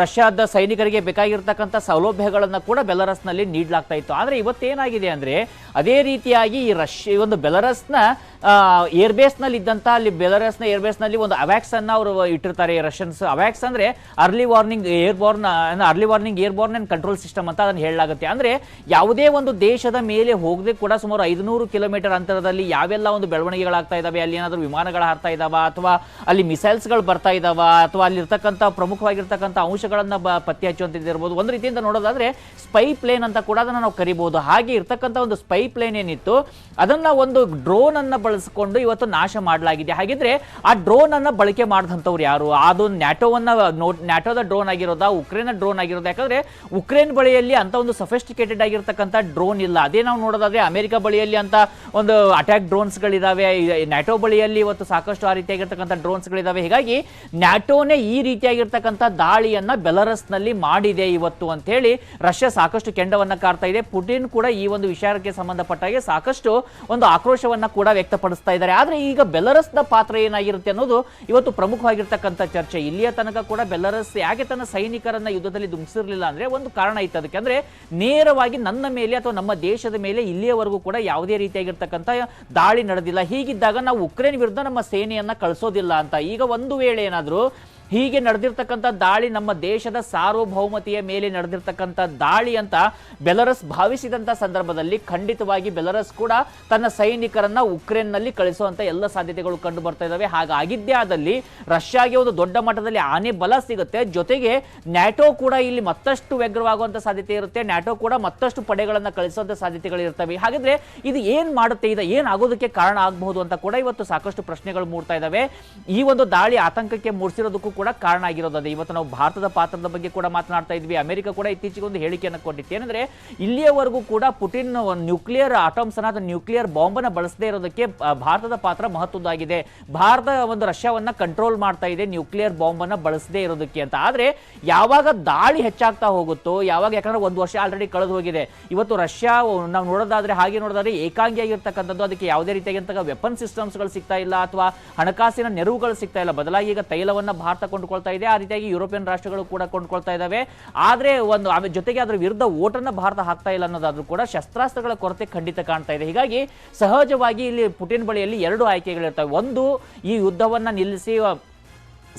ರಷ್ಯಾದ ಸೈನಿಕರಿಗೆ ಬೇಕಾಗಿರ್ತಕ್ಕಂಥ ಸೌಲಭ್ಯಗಳನ್ನ ಕೂಡ ಬೆಲರಸ್ನಲ್ಲಿ ನೀಡಲಾಗ್ತಾ ಇತ್ತು. ಆದ್ರೆ ಇವತ್ತೇನಾಗಿದೆ ಅಂದ್ರೆ ಅದೇ ರೀತಿಯಾಗಿ ಈ ಒಂದು ಬೆಲರಸ್ನ ಏರ್ಬೇಸ್ ನಲ್ಲಿ ಇದ್ದಂತ, ಅಲ್ಲಿ ಬೆಲರಸ್ನ ಏರ್ಬೇಸ್ ನಲ್ಲಿ ಒಂದು ಅವಾಕ್ಸ್ ಅನ್ನ ಅವರು ಇಟ್ಟಿರ್ತಾರೆ ರಷ್ಯನ್ಸ್. ಅವಾಕ್ಸ್ ಅಂದ್ರೆ early warning airborne and control system ಅಂತ ಅದನ್ನು ಹೇಳಲಾಗುತ್ತೆ. ಅಂದ್ರೆ ಯಾವುದೇ ಒಂದು ದೇಶದ ಮೇಲೆ ಹೋಗದೆ ಕೂಡ ಸುಮಾರು 500 ಕಿಲೋಮೀಟರ್ ಅಂತರದಲ್ಲಿ ಯಾವೆಲ್ಲ ಒಂದು ಬೆಳವಣಿಗೆಗಳಾಗ್ತಾ ಇದಾವೆ, ಅಲ್ಲಿ ಏನಾದರೂ ವಿಮಾನಗಳು ಹಾರ್ತಾ ಇದಾವ ಅಥವಾ ಅಲ್ಲಿ ಮಿಸೈಲ್ಸ್ಗಳು ಬರ್ತಾ ಇದಾವ ಅಥವಾ ಅಲ್ಲಿರ್ತಕ್ಕಂಥ ಪ್ರಮುಖವಾಗಿರ್ತಕ್ಕಂಥ ಅಂಶಗಳನ್ನ ಪತ್ತೆ ಹಚ್ಚುವಂತಿರ್ಬೋದು. ಒಂದು ರೀತಿಯಿಂದ ನೋಡೋದಾದ್ರೆ ಸ್ಪೈ ಪ್ಲೇನ್ ಅಂತ ಕೂಡ ಅದನ್ನ ನಾವು ಕರಿಬಹುದು. ಹಾಗೆ ಇರ್ತಕ್ಕಂಥ ಒಂದು ಸ್ಪೈ ಪ್ಲೇನ್ ಏನಿತ್ತು ಅದನ್ನ ಒಂದು ಡ್ರೋನ್ ಅನ್ನ ಬಳಸಿಕೊಂಡು ಇವತ್ತು ನಾಶ ಮಾಡಲಾಗಿದೆ. ಹಾಗಿದ್ರೆ ಆ ಡ್ರೋನ್ ಅನ್ನ ಬಳಕೆ ಮಾಡಿದಂಥವ್ರು ಯಾರು? ಅದು ನ್ಯಾಟೋದ ಡ್ರೋನ್ ಆಗಿರೋದಾ, ಉಕ್ರೇನ್ ಡ್ರೋನ್ ಆಗಿರೋದು? ಯಾಕಂದ್ರೆ ಉಕ್ರೇನ್ ಬಳಿಯಲ್ಲಿ ಅಂತ ಒಂದು ಸಫಿಸ್ಟಿಕೇಟೆಡ್ ಆಗಿರ್ತಕ್ಕಂಥ ಡ್ರೋನ್ ಇಲ್ಲ. ಅದೇ ನಾವು ನೋಡೋದಾದ್ರೆ ಅಮೆರಿಕ ಬಳಿಯಲ್ಲಿ ಅಂತ ಒಂದು ಅಟ್ಯಾಕ್ ಡ್ರೋನ್ಸ್ ಗಳಿದಾವೆ, ನ್ಯಾಟೋ ಬಳಿಯಲ್ಲಿ ಇವತ್ತು ಸಾಕಷ್ಟು ಆ ರೀತಿಯಾಗಿರ್ತಕ್ಕಂಥ ಡ್ರೋನ್ಸ್ ಗಳಿದಾವೆ. ಹೀಗಾಗಿ ನ್ಯಾಟೋನೇ ಈ ರೀತಿಯಾಗಿರ್ತಕ್ಕಂಥ ದಾಳಿಯನ್ನ ಬೆಲರಸ್ ನಲ್ಲಿ ಮಾಡಿದೆ ಇವತ್ತು ಅಂತ ಹೇಳಿ ರಷ್ಯಾ ಸಾಕಷ್ಟು ಕೆಂಡವನ್ನ ಕಾರ್ತಾ ಇದೆ. ಪುಟಿನ್ ಕೂಡ ಈ ಒಂದು ವಿಚಾರಕ್ಕೆ ಸಂಬಂಧಪಟ್ಟಾಗೆ ಸಾಕಷ್ಟು ಒಂದು ಆಕ್ರೋಶವನ್ನ ಕೂಡ ವ್ಯಕ್ತಪಡಿಸ್ತಾ ಇದ್ದಾರೆ. ಆದ್ರೆ ಈಗ ಬೆಲರಸ್ನ ಪಾತ್ರ ಏನಾಗಿರುತ್ತೆ ಅನ್ನೋದು ಇವತ್ತು ಪ್ರಮುಖವಾಗಿರ್ತಕ್ಕಂಥ ಚರ್ಚೆ. ಇಲ್ಲಿಯ ತನಕ ಕೂಡ ಬೆಲರಸ್ ಯಾಕೆ ತನ್ನ ಸೈನಿಕರನ್ನ ಯುದ್ಧದಲ್ಲಿ ಧುಮುಕಿಸಿರಲಿಲ್ಲ ಅಂದ್ರೆ ಒಂದು ಕಾರಣ ಇತ್ತು ಅದಕ್ಕೆ. ಅಂದ್ರೆ ನೇರವಾಗಿ ನನ್ನ ಮೇಲೆ ಅಥವಾ ನಮ್ಮ ದೇಶದ ಮೇಲೆ ಇಲ್ಲಿಯವರೆಗೂ ಕೂಡ ಯಾವುದೇ ರೀತಿಯಾಗಿರ್ತಕ್ಕಂಥ ದಾಳಿ ನಡೆದಿಲ್ಲ. ಹೀಗಿದ್ದಾಗ ನಾವು ಉಕ್ರೇನ್ ವಿರುದ್ಧ ನಮ್ಮ ಸೇನೆಯನ್ನ ಕಳಿಸೋದಿಲ್ಲ ಅಂತ. ಈಗ ಒಂದು ವೇಳೆ ಏನಾದರೂ ಹೀಗೆ ನಡೆದಿರ್ತಕ್ಕಂಥ ದಾಳಿ ನಮ್ಮ ದೇಶದ ಸಾರ್ವಭೌಮತೆಯ ಮೇಲೆ ನಡೆದಿರ್ತಕ್ಕಂಥ ದಾಳಿ ಅಂತ ಬೆಲರಸ್ ಭಾವಿಸಿದಂಥ ಸಂದರ್ಭದಲ್ಲಿ ಖಂಡಿತವಾಗಿ ಬೆಲರಸ್ ಕೂಡ ತನ್ನ ಸೈನಿಕರನ್ನ ಉಕ್ರೇನ್ನಲ್ಲಿ ಕಳಿಸುವಂತ ಎಲ್ಲ ಸಾಧ್ಯತೆಗಳು ಕಂಡು ಬರ್ತಾ ಇದ್ದಾವೆ. ಹಾಗಾಗಿದ್ದೇ ಆದಲ್ಲಿ ರಷ್ಯಾಗೆ ಒಂದು ದೊಡ್ಡ ಮಟ್ಟದಲ್ಲಿ ಆನೆ ಬಲ ಸಿಗುತ್ತೆ. ಜೊತೆಗೆ ನ್ಯಾಟೋ ಕೂಡ ಇಲ್ಲಿ ಮತ್ತಷ್ಟು ವ್ಯಗ್ರವಾಗುವಂತ ಸಾಧ್ಯತೆ ಇರುತ್ತೆ. ನ್ಯಾಟೋ ಕೂಡ ಮತ್ತಷ್ಟು ಪಡೆಗಳನ್ನ ಕಳಿಸುವಂತ ಸಾಧ್ಯತೆಗಳು ಇರ್ತವೆ. ಹಾಗಾದ್ರೆ ಇದು ಏನ್ ಮಾಡುತ್ತೆ, ಇದು ಏನಾಗೋದಕ್ಕೆ ಕಾರಣ ಆಗಬಹುದು ಅಂತ ಕೂಡ ಇವತ್ತು ಸಾಕಷ್ಟು ಪ್ರಶ್ನೆಗಳು ಮೂಡ್ತಾ ಇದ್ದಾವೆ. ಈ ಒಂದು ದಾಳಿ ಆತಂಕಕ್ಕೆ ಮೂಡಿಸಿರೋದಕ್ಕೂ ಕೂಡ ಕಾರಣ ಆಗಿರೋದು. ಇವತ್ತು ನಾವು ಭಾರತದ ಪಾತ್ರದ ಬಗ್ಗೆ ಕೂಡ ಮಾತನಾಡ್ತಾ ಇದ್ವಿ. ಅಮೆರಿಕ ಕೂಡ ಇತ್ತೀಚೆಗೆ ಒಂದು ಹೇಳಿಕೆಯನ್ನು ಕೊಟ್ಟಿತ್ತು. ಏನಂದ್ರೆ ಇಲ್ಲಿಯವರೆಗೂ ಕೂಡ ಪುಟಿನ್ ನ್ಯೂಕ್ಲಿಯರ್ ಆಟಮ್ಸ್ ಅನ್ನ ನ್ಯೂಕ್ಲಿಯರ್ ಬಾಂಬ್ ಅನ್ನ ಬಳಸದೇ ಇರೋದಕ್ಕೆ ಭಾರತದ ಪಾತ್ರ ಮಹತ್ವದ್ದಾಗಿದೆ. ಭಾರತ ಒಂದು ರಷ್ಯಾವನ್ನ ಕಂಟ್ರೋಲ್ ಮಾಡ್ತಾ ಇದೆ ನ್ಯೂಕ್ಲಿಯರ್ ಬಾಂಬ್ ಅನ್ನ ಬಳಸದೇ ಇರೋದಕ್ಕೆ ಅಂತ. ಆದ್ರೆ ಯಾವಾಗ ದಾಳಿ ಹೆಚ್ಚಾಗ್ತಾ ಹೋಗುತ್ತೋ, ಯಾವಾಗ, ಯಾಕಂದ್ರೆ ಒಂದು ವರ್ಷ ಆಲ್ರೆಡಿ ಕಳೆದು ಹೋಗಿದೆ. ಇವತ್ತು ರಷ್ಯಾ ನಾವು ನೋಡೋದಾದ್ರೆ ಏಕಾಂಗಿಯಾಗಿರ್ತಕ್ಕಂಥದ್ದು, ಅದಕ್ಕೆ ಯಾವುದೇ ರೀತಿಯಾಗಿರ್ತಕ್ಕ ವೆಪನ್ ಸಿಸ್ಟಮ್ಸ್ ಗಳು ಸಿಗ್ತಾ ಇಲ್ಲ ಅಥವಾ ಹಣಕಾಸಿನ ನೆರವುಗಳು ಸಿಗ್ತಾ ಇಲ್ಲ. ಬದಲಾಗಿ ಈಗ ತೈಲವನ್ನ ಭಾರತ ಕೊಂಡುಕೊಳ್ತಾ ಇದೆ, ಆ ರೀತಿಯಾಗಿ ಯುರೋಪಿಯನ್ ರಾಷ್ಟ್ರಗಳು ಕೂಡ ಕೊಂಡುಕೊಳ್ತಾ ಇದ್ದಾವೆ. ಆದ್ರೆ ಜೊತೆಗೆ ಅದರ ವಿರುದ್ಧ ಓಟನ್ನ ಭಾರತ ಹಾಕ್ತಾ ಇಲ್ಲ ಅನ್ನೋದಾದ್ರೂ ಕೂಡ ಶಸ್ತ್ರಾಸ್ತ್ರಗಳ ಕೊರತೆ ಖಂಡಿತ ಕಾಣ್ತಾ ಇದೆ. ಹೀಗಾಗಿ ಸಹಜವಾಗಿ ಇಲ್ಲಿ ಪುಟಿನ್ ಬಳಿಯಲ್ಲಿ ಎರಡು ಆಯ್ಕೆಗಳಿರ್ತವೆ. ಒಂದು, ಈ ಯುದ್ಧವನ್ನ ನಿಲ್ಲಿಸಿ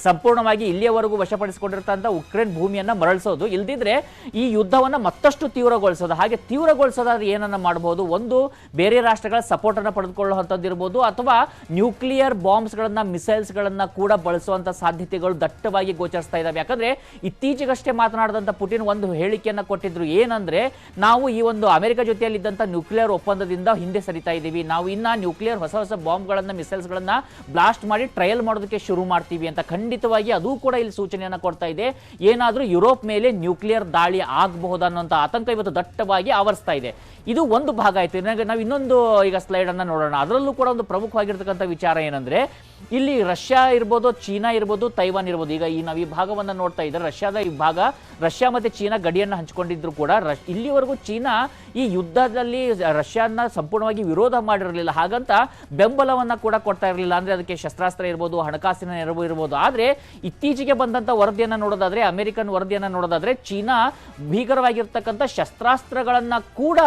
ಸಂಪೂರ್ಣವಾಗಿ ಇಲ್ಲಿಯವರೆಗೂ ವಶಪಡಿಸಿಕೊಂಡಿರ್ತಂಥ ಉಕ್ರೇನ್ ಭೂಮಿಯನ್ನ ಮರಳಿಸೋದು, ಇಲ್ದಿದ್ರೆ ಈ ಯುದ್ಧವನ್ನ ಮತ್ತಷ್ಟು ತೀವ್ರಗೊಳಿಸೋದು. ಹಾಗೆ ತೀವ್ರಗೊಳಿಸೋದಾದ್ರೆ ಏನನ್ನ ಮಾಡಬಹುದು? ಒಂದು, ಬೇರೆ ರಾಷ್ಟ್ರಗಳ ಸಪೋರ್ಟ್ ಅನ್ನ ಪಡೆದುಕೊಳ್ಳುವಂಥದ್ದು ಇರಬಹುದು, ಅಥವಾ ನ್ಯೂಕ್ಲಿಯರ್ ಬಾಂಬ್ಸ್ ಗಳನ್ನ, ಮಿಸೈಲ್ಸ್ ಗಳನ್ನ ಕೂಡ ಬಳಸುವಂತ ಸಾಧ್ಯತೆಗಳು ದಟ್ಟವಾಗಿ ಗೋಚರಿಸ್ತಾ ಇದಾವೆ. ಯಾಕಂದ್ರೆ ಇತ್ತೀಚೆಗಷ್ಟೇ ಮಾತನಾಡಿದಂತ ಪುಟಿನ್ ಒಂದು ಹೇಳಿಕೆಯನ್ನ ಕೊಟ್ಟಿದ್ರು. ಏನಂದ್ರೆ, ನಾವು ಈ ಒಂದು ಅಮೆರಿಕ ಜೊತೆಯಲ್ಲಿದ್ದಂಥ ನ್ಯೂಕ್ಲಿಯರ್ ಒಪ್ಪಂದದಿಂದ ಹಿಂದೆ ಸರಿತಾ ಇದ್ದೀವಿ, ನಾವು ಇನ್ನ ನ್ಯೂಕ್ಲಿಯರ್ ಹೊಸ ಹೊಸ ಬಾಂಬ್ಗಳನ್ನ, ಮಿಸೈಲ್ಸ್ ಗಳನ್ನ ಬ್ಲಾಸ್ಟ್ ಮಾಡಿ ಟ್ರಯಲ್ ಮಾಡೋದಕ್ಕೆ ಶುರು ಮಾಡ್ತೀವಿ ಅಂತ. ಖಂಡಿತವಾಗಿ ಅದು ಕೂಡ ಇಲ್ಲಿ ಸೂಚನೆಯನ್ನ ಕೊಡ್ತಾ ಇದೆ. ಏನಾದ್ರೂ ಯುರೋಪ್ ಮೇಲೆ ನ್ಯೂಕ್ಲಿಯರ್ ದಾಳಿ ಆಗಬಹುದನ್ನುವಂತ ಆತಂಕ ಇವತ್ತು ದಟ್ಟವಾಗಿ ಆವರಿಸ್ತಾ ಇದೆ. ಇದು ಒಂದು ಭಾಗ ಆಯ್ತು. ನಾವು ಇನ್ನೊಂದು ಈಗ ಸ್ಲೈಡ್ ಅನ್ನ ನೋಡೋಣ. ಅದರಲ್ಲೂ ಕೂಡ ಒಂದು ಪ್ರಮುಖವಾಗಿರ್ತಕ್ಕಂಥ ವಿಚಾರ ಏನಂದ್ರೆ, ಇಲ್ಲಿ ರಷ್ಯಾ ಇರ್ಬೋದು, ಚೀನಾ ಇರ್ಬೋದು, ತೈವಾನ್ ಇರ್ಬೋದು. ಈಗ ನಾವು ಈ ಭಾಗವನ್ನ ನೋಡ್ತಾ ಇದ್ರೆ ರಷ್ಯಾದ ಈ ಭಾಗ, ರಷ್ಯಾ ಮತ್ತೆ ಚೀನಾ ಗಡಿಯನ್ನ ಹಂಚಿಕೊಂಡಿದ್ರು ಕೂಡ ಇಲ್ಲಿವರೆಗೂ ಚೀನಾ ಈ ಯುದ್ಧದಲ್ಲಿ ರಷ್ಯಾನ ಸಂಪೂರ್ಣವಾಗಿ ವಿರೋಧ ಮಾಡಿರಲಿಲ್ಲ, ಹಾಗಂತ ಬೆಂಬಲವನ್ನ ಕೂಡ ಕೊಡ್ತಾ ಇರಲಿಲ್ಲ. ಅಂದ್ರೆ ಅದಕ್ಕೆ ಶಸ್ತ್ರಾಸ್ತ್ರ ಇರ್ಬೋದು, ಹಣಕಾಸಿನ ನೆರವು ಇರ್ಬೋದು. ಆದ್ರೆ ಇತ್ತೀಚೆಗೆ ಬಂದಂತ ವರದಿಯನ್ನ ನೋಡೋದಾದ್ರೆ, ಅಮೆರಿಕನ್ ವರದಿಯನ್ನ ನೋಡೋದಾದ್ರೆ, ಚೀನಾ ಭೀಕರವಾಗಿರ್ತಕ್ಕಂಥ ಶಸ್ತ್ರಾಸ್ತ್ರಗಳನ್ನ ಕೂಡ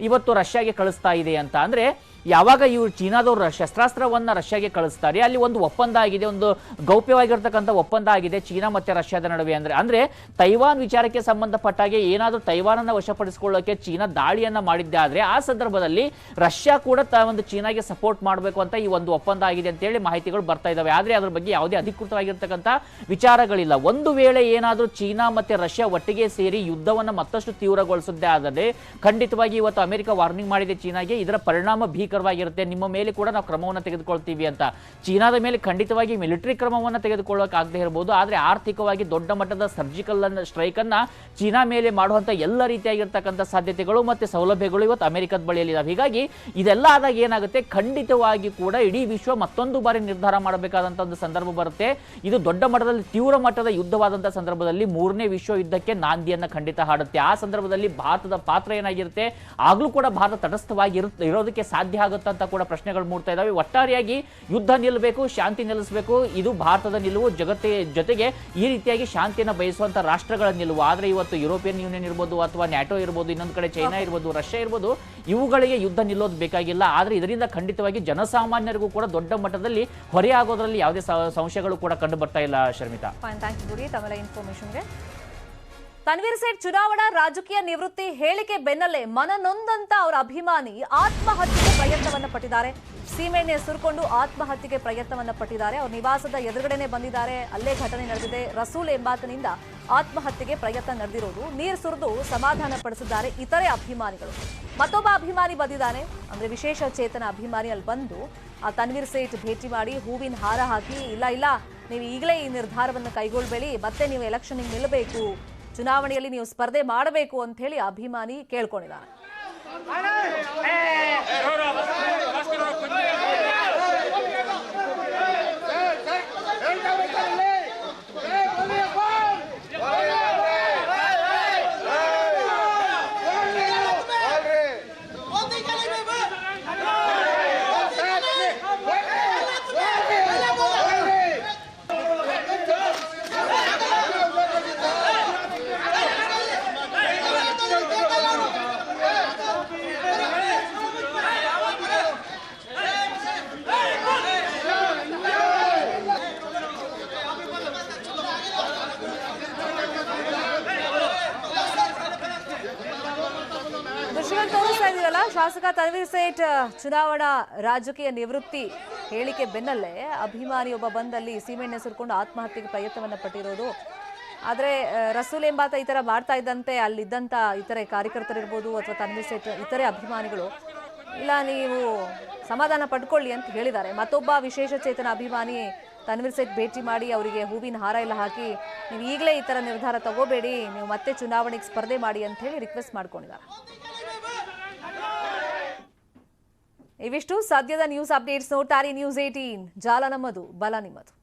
ಇವತ್ತು ರಷ್ಯಾಗೆ ಕಳಿಸ್ತಾ ಇದೆ ಅಂತ. ಅಂದ್ರೆ ಯಾವಾಗ ಇವರು ಚೀನಾದವರು ಶಸ್ತ್ರಾಸ್ತ್ರವನ್ನ ರಷ್ಯಾಗೆ ಕಳಿಸ್ತಾರೆ, ಅಲ್ಲಿ ಒಂದು ಒಪ್ಪಂದ ಆಗಿದೆ, ಒಂದು ಗೌಪ್ಯವಾಗಿರ್ತಕ್ಕಂಥ ಒಪ್ಪಂದ ಆಗಿದೆ ಚೀನಾ ಮತ್ತೆ ರಷ್ಯಾದ ನಡುವೆ. ಅಂದ್ರೆ ತೈವಾನ್ ವಿಚಾರಕ್ಕೆ ಸಂಬಂಧಪಟ್ಟಾಗೆ ಏನಾದರೂ ತೈವಾನ್ ಅನ್ನ ವಶಪಡಿಸಿಕೊಳ್ಳೋಕೆ ಚೀನಾ ದಾಳಿಯನ್ನ ಮಾಡಿದ್ದೆ ಆದ್ರೆ ಆ ಸಂದರ್ಭದಲ್ಲಿ ರಷ್ಯಾ ಕೂಡ ಒಂದು ಚೀನಾಗೆ ಸಪೋರ್ಟ್ ಮಾಡಬೇಕು ಅಂತ ಈ ಒಂದು ಒಪ್ಪಂದ ಆಗಿದೆ ಅಂತ ಹೇಳಿ ಮಾಹಿತಿಗಳು ಬರ್ತಾ ಇದಾವೆ. ಆದ್ರೆ ಅದ್ರ ಬಗ್ಗೆ ಯಾವುದೇ ಅಧಿಕೃತವಾಗಿರ್ತಕ್ಕಂಥ ವಿಚಾರಗಳಿಲ್ಲ. ಒಂದು ವೇಳೆ ಏನಾದರೂ ಚೀನಾ ಮತ್ತೆ ರಷ್ಯಾ ಒಟ್ಟಿಗೆ ಸೇರಿ ಯುದ್ಧವನ್ನ ಮತ್ತಷ್ಟು ತೀವ್ರಗೊಳಿಸದೇ ಆದರೆ ಖಂಡಿತವಾಗಿ ಇವತ್ತು ಅಮೆರಿಕ ವಾರ್ನಿಂಗ್ ಮಾಡಿದೆ ಚೀನಾಗೆ, ಇದರ ಪರಿಣಾಮ ಭೀಕರವಾಗಿರುತ್ತೆ, ನಿಮ್ಮ ಮೇಲೆ ಕೂಡ ನಾವು ಕ್ರಮವನ್ನು ತೆಗೆದುಕೊಳ್ತೀವಿ ಅಂತ. ಚೀನಾದ ಮೇಲೆ ಖಂಡಿತವಾಗಿ ಮಿಲಿಟರಿ ಕ್ರಮವನ್ನು ತೆಗೆದುಕೊಳ್ಳೋಕೆ ಆಗದೆ ಇರಬಹುದು, ಆದ್ರೆ ಆರ್ಥಿಕವಾಗಿ ದೊಡ್ಡ ಮಟ್ಟದ ಸರ್ಜಿಕಲ್ ಸ್ಟ್ರೈಕ್ ಅನ್ನ ಚೀನಾ ಮೇಲೆ ಮಾಡುವಂತ ಎಲ್ಲ ರೀತಿಯಾಗಿರ್ತಕ್ಕಂಥ ಸಾಧ್ಯತೆಗಳು ಮತ್ತೆ ಸೌಲಭ್ಯಗಳು ಇವತ್ತು ಅಮೆರಿಕದ ಬಳಿಯಲ್ಲಿ ಇದಾವೆ. ಹೀಗಾಗಿ ಇದೆಲ್ಲ ಆದಾಗ ಏನಾಗುತ್ತೆ, ಖಂಡಿತವಾಗಿ ಕೂಡ ಇಡೀ ವಿಶ್ವ ಮತ್ತೊಂದು ಬಾರಿ ನಿರ್ಧಾರ ಮಾಡಬೇಕಾದಂತ ಒಂದು ಸಂದರ್ಭ ಬರುತ್ತೆ. ಇದು ದೊಡ್ಡ ಮಟ್ಟದಲ್ಲಿ ತೀವ್ರ ಮಟ್ಟದ ಯುದ್ಧವಾದಂತಹ ಸಂದರ್ಭದಲ್ಲಿ ಮೂರನೇ ವಿಶ್ವ ಯುದ್ಧಕ್ಕೆ ನಾಂದಿಯನ್ನ ಖಂಡಿತ ಹಾಡುತ್ತೆ. ಆ ಸಂದರ್ಭದಲ್ಲಿ ಭಾರತದ ಪಾತ್ರ ಏನಾಗಿರುತ್ತೆ, ಆಗ್ಲೂ ಕೂಡ ಭಾರತ ತಟಸ್ಥವಾಗಿ ಇರೋದಕ್ಕೆ ಸಾಧ್ಯ ಆಗುತ್ತೆ ಅಂತ ಕೂಡ ಪ್ರಶ್ನೆಗಳು ಮೂಡ್ತಾ ಇದಾವೆ. ಒಟ್ಟಾರೆಯಾಗಿ ಯುದ್ಧ ನಿಲ್ಲಬೇಕು, ಶಾಂತಿ ನೆಲೆಸಬೇಕು, ಇದು ಭಾರತದ ನಿಲುವು. ಜೊತೆಗೆ ಈ ರೀತಿಯಾಗಿ ಶಾಂತಿಯನ್ನು ಬಯಸುವಂತ ರಾಷ್ಟ್ರಗಳ ನಿಲುವು. ಆದ್ರೆ ಇವತ್ತು ಯುರೋಪಿಯನ್ ಯೂನಿಯನ್ ಇರ್ಬೋದು, ಅಥವಾ ನ್ಯಾಟೋ ಇರ್ಬೋದು, ಇನ್ನೊಂದು ಕಡೆ ಚೈನಾ ಇರ್ಬೋದು, ರಷ್ಯಾ ಇರ್ಬೋದು, ಇವುಗಳಿಗೆ ಯುದ್ಧ ನಿಲ್ಲೋದು ಬೇಕಾಗಿಲ್ಲ. ಆದ್ರೆ ಇದರಿಂದ ಖಂಡಿತವಾಗಿ ಜನಸಾಮಾನ್ಯರಿಗೂ ಕೂಡ ದೊಡ್ಡ ಮಟ್ಟದಲ್ಲಿ ಹೊರೆಯಾಗೋದ್ರಲ್ಲಿ ಯಾವುದೇ ಸಂಶಯಗಳು ಕೂಡ ಕಂಡು ಬರ್ತಾ ಇಲ್ಲ. ಶರ್ಮಿತಾ, ತಮ್ಮೆಲ್ಲ ಇನ್ಫಾರ್ಮೇಶನ್ಗೆ. ತನ್ವೀರ್ ಸೇಠ್ ಚುನಾವಣಾ ರಾಜಕೀಯ ನಿವೃತ್ತಿ ಹೇಳಿಕೆ ಬೆನ್ನಲ್ಲೇ ಮನನೊಂದಂತ ಅವರ ಅಭಿಮಾನಿ ಆತ್ಮಹತ್ಯೆಗೆ ಪ್ರಯತ್ನವನ್ನ ಪಟ್ಟಿದ್ದಾರೆ. ಸೀಮೆಎಣ್ಣೆ ಸುರ್ಕೊಂಡು ಆತ್ಮಹತ್ಯೆಗೆ ಪ್ರಯತ್ನವನ್ನ ಪಟ್ಟಿದ್ದಾರೆ. ಅವ್ರ ನಿವಾಸದ ಎದುರುಗಡೆನೆ ಬಂದಿದ್ದಾರೆ, ಅಲ್ಲೇ ಘಟನೆ ನಡೆದಿದೆ. ರಸೂಲ್ ಎಂಬಾತನಿಂದ ಆತ್ಮಹತ್ಯೆಗೆ ಪ್ರಯತ್ನ ನಡೆದಿರೋದು, ನೀರು ಸುರಿದು ಸಮಾಧಾನ ಪಡಿಸಿದ್ದಾರೆ ಇತರೆ ಅಭಿಮಾನಿಗಳು. ಮತ್ತೊಬ್ಬ ಅಭಿಮಾನಿ ಬಂದಿದ್ದಾನೆ, ಅಂದ್ರೆ ವಿಶೇಷ ಚೇತನ ಅಭಿಮಾನಿ ಅಲ್ಲಿ ಬಂದು ಆ ತನ್ವೀರ್ ಸೇಠ್ ಭೇಟಿ ಮಾಡಿ ಹೂವಿನ ಹಾರ ಹಾಕಿ, ಇಲ್ಲ ನೀವು ಈಗಲೇ ಈ ನಿರ್ಧಾರವನ್ನು ಕೈಗೊಳ್ಳಬೇಡಿ, ಮತ್ತೆ ನೀವು ಎಲೆಕ್ಷನ್ಗೆ ನಿಲ್ಲಬೇಕು, ಚುನಾವಣೆಯಲ್ಲಿ ನೀವು ಸ್ಪರ್ಧೆ ಮಾಡಬೇಕು ಅಂತ ಹೇಳಿ ಅಭಿಮಾನಿ ಕೇಳ್ಕೊಂಡಿದ್ದಾರೆ. ಶಾಸಕ ತನ್ವೀರ್ ಸೇಠ್ ಚುನಾವಣಾ ರಾಜಕೀಯ ನಿವೃತ್ತಿ ಹೇಳಿಕೆ ಬೆನ್ನಲ್ಲೇ ಅಭಿಮಾನಿಯೊಬ್ಬ ಬಂದಲ್ಲಿ ಸೀಮೆಎಣ್ಣೆ ಸುರ್ಕೊಂಡು ಆತ್ಮಹತ್ಯೆಗೆ ಪ್ರಯತ್ನವನ್ನ ಪಟ್ಟಿರೋದು. ಆದ್ರೆ ರಸೂಲ್ ಎಂಬಾತ ಈ ತರ ಮಾಡ್ತಾ ಇದ್ದಂತೆ ಅಲ್ಲಿದ್ದಂತ ಇತರೆ ಕಾರ್ಯಕರ್ತರಿರ್ಬೋದು ಅಥವಾ ತನ್ವೀರ್ ಸೇಠ್ ಇತರೆ ಅಭಿಮಾನಿಗಳು ಇಲ್ಲ ನೀವು ಸಮಾಧಾನ ಪಡ್ಕೊಳ್ಳಿ ಅಂತ ಹೇಳಿದ್ದಾರೆ. ಮತ್ತೊಬ್ಬ ವಿಶೇಷ ಚೇತನ ಅಭಿಮಾನಿ ತನ್ವೀರ್ ಸೇಠ್ ಭೇಟಿ ಮಾಡಿ ಅವರಿಗೆ ಹೂವಿನ ಹಾರ ಎಲ್ಲ ಹಾಕಿ ನೀವು ಈಗಲೇ ಈ ತರ ನಿರ್ಧಾರ ತಗೋಬೇಡಿ, ನೀವು ಮತ್ತೆ ಚುನಾವಣೆಗೆ ಸ್ಪರ್ಧೆ ಮಾಡಿ ಅಂತ ಹೇಳಿ ರಿಕ್ವೆಸ್ಟ್ ಮಾಡ್ಕೊಂಡಿದ್ದಾರೆ. ಇವಿಷ್ಟು ಸದ್ಯದ ನ್ಯೂಸ್ ಅಪ್ಡೇಟ್ಸ್. ನೋಡ್ತಾರೆ ನ್ಯೂಸ್ 18, ಜಾಲ ನಮ್ಮದು, ಬಲ ನಿಮ್ಮದು.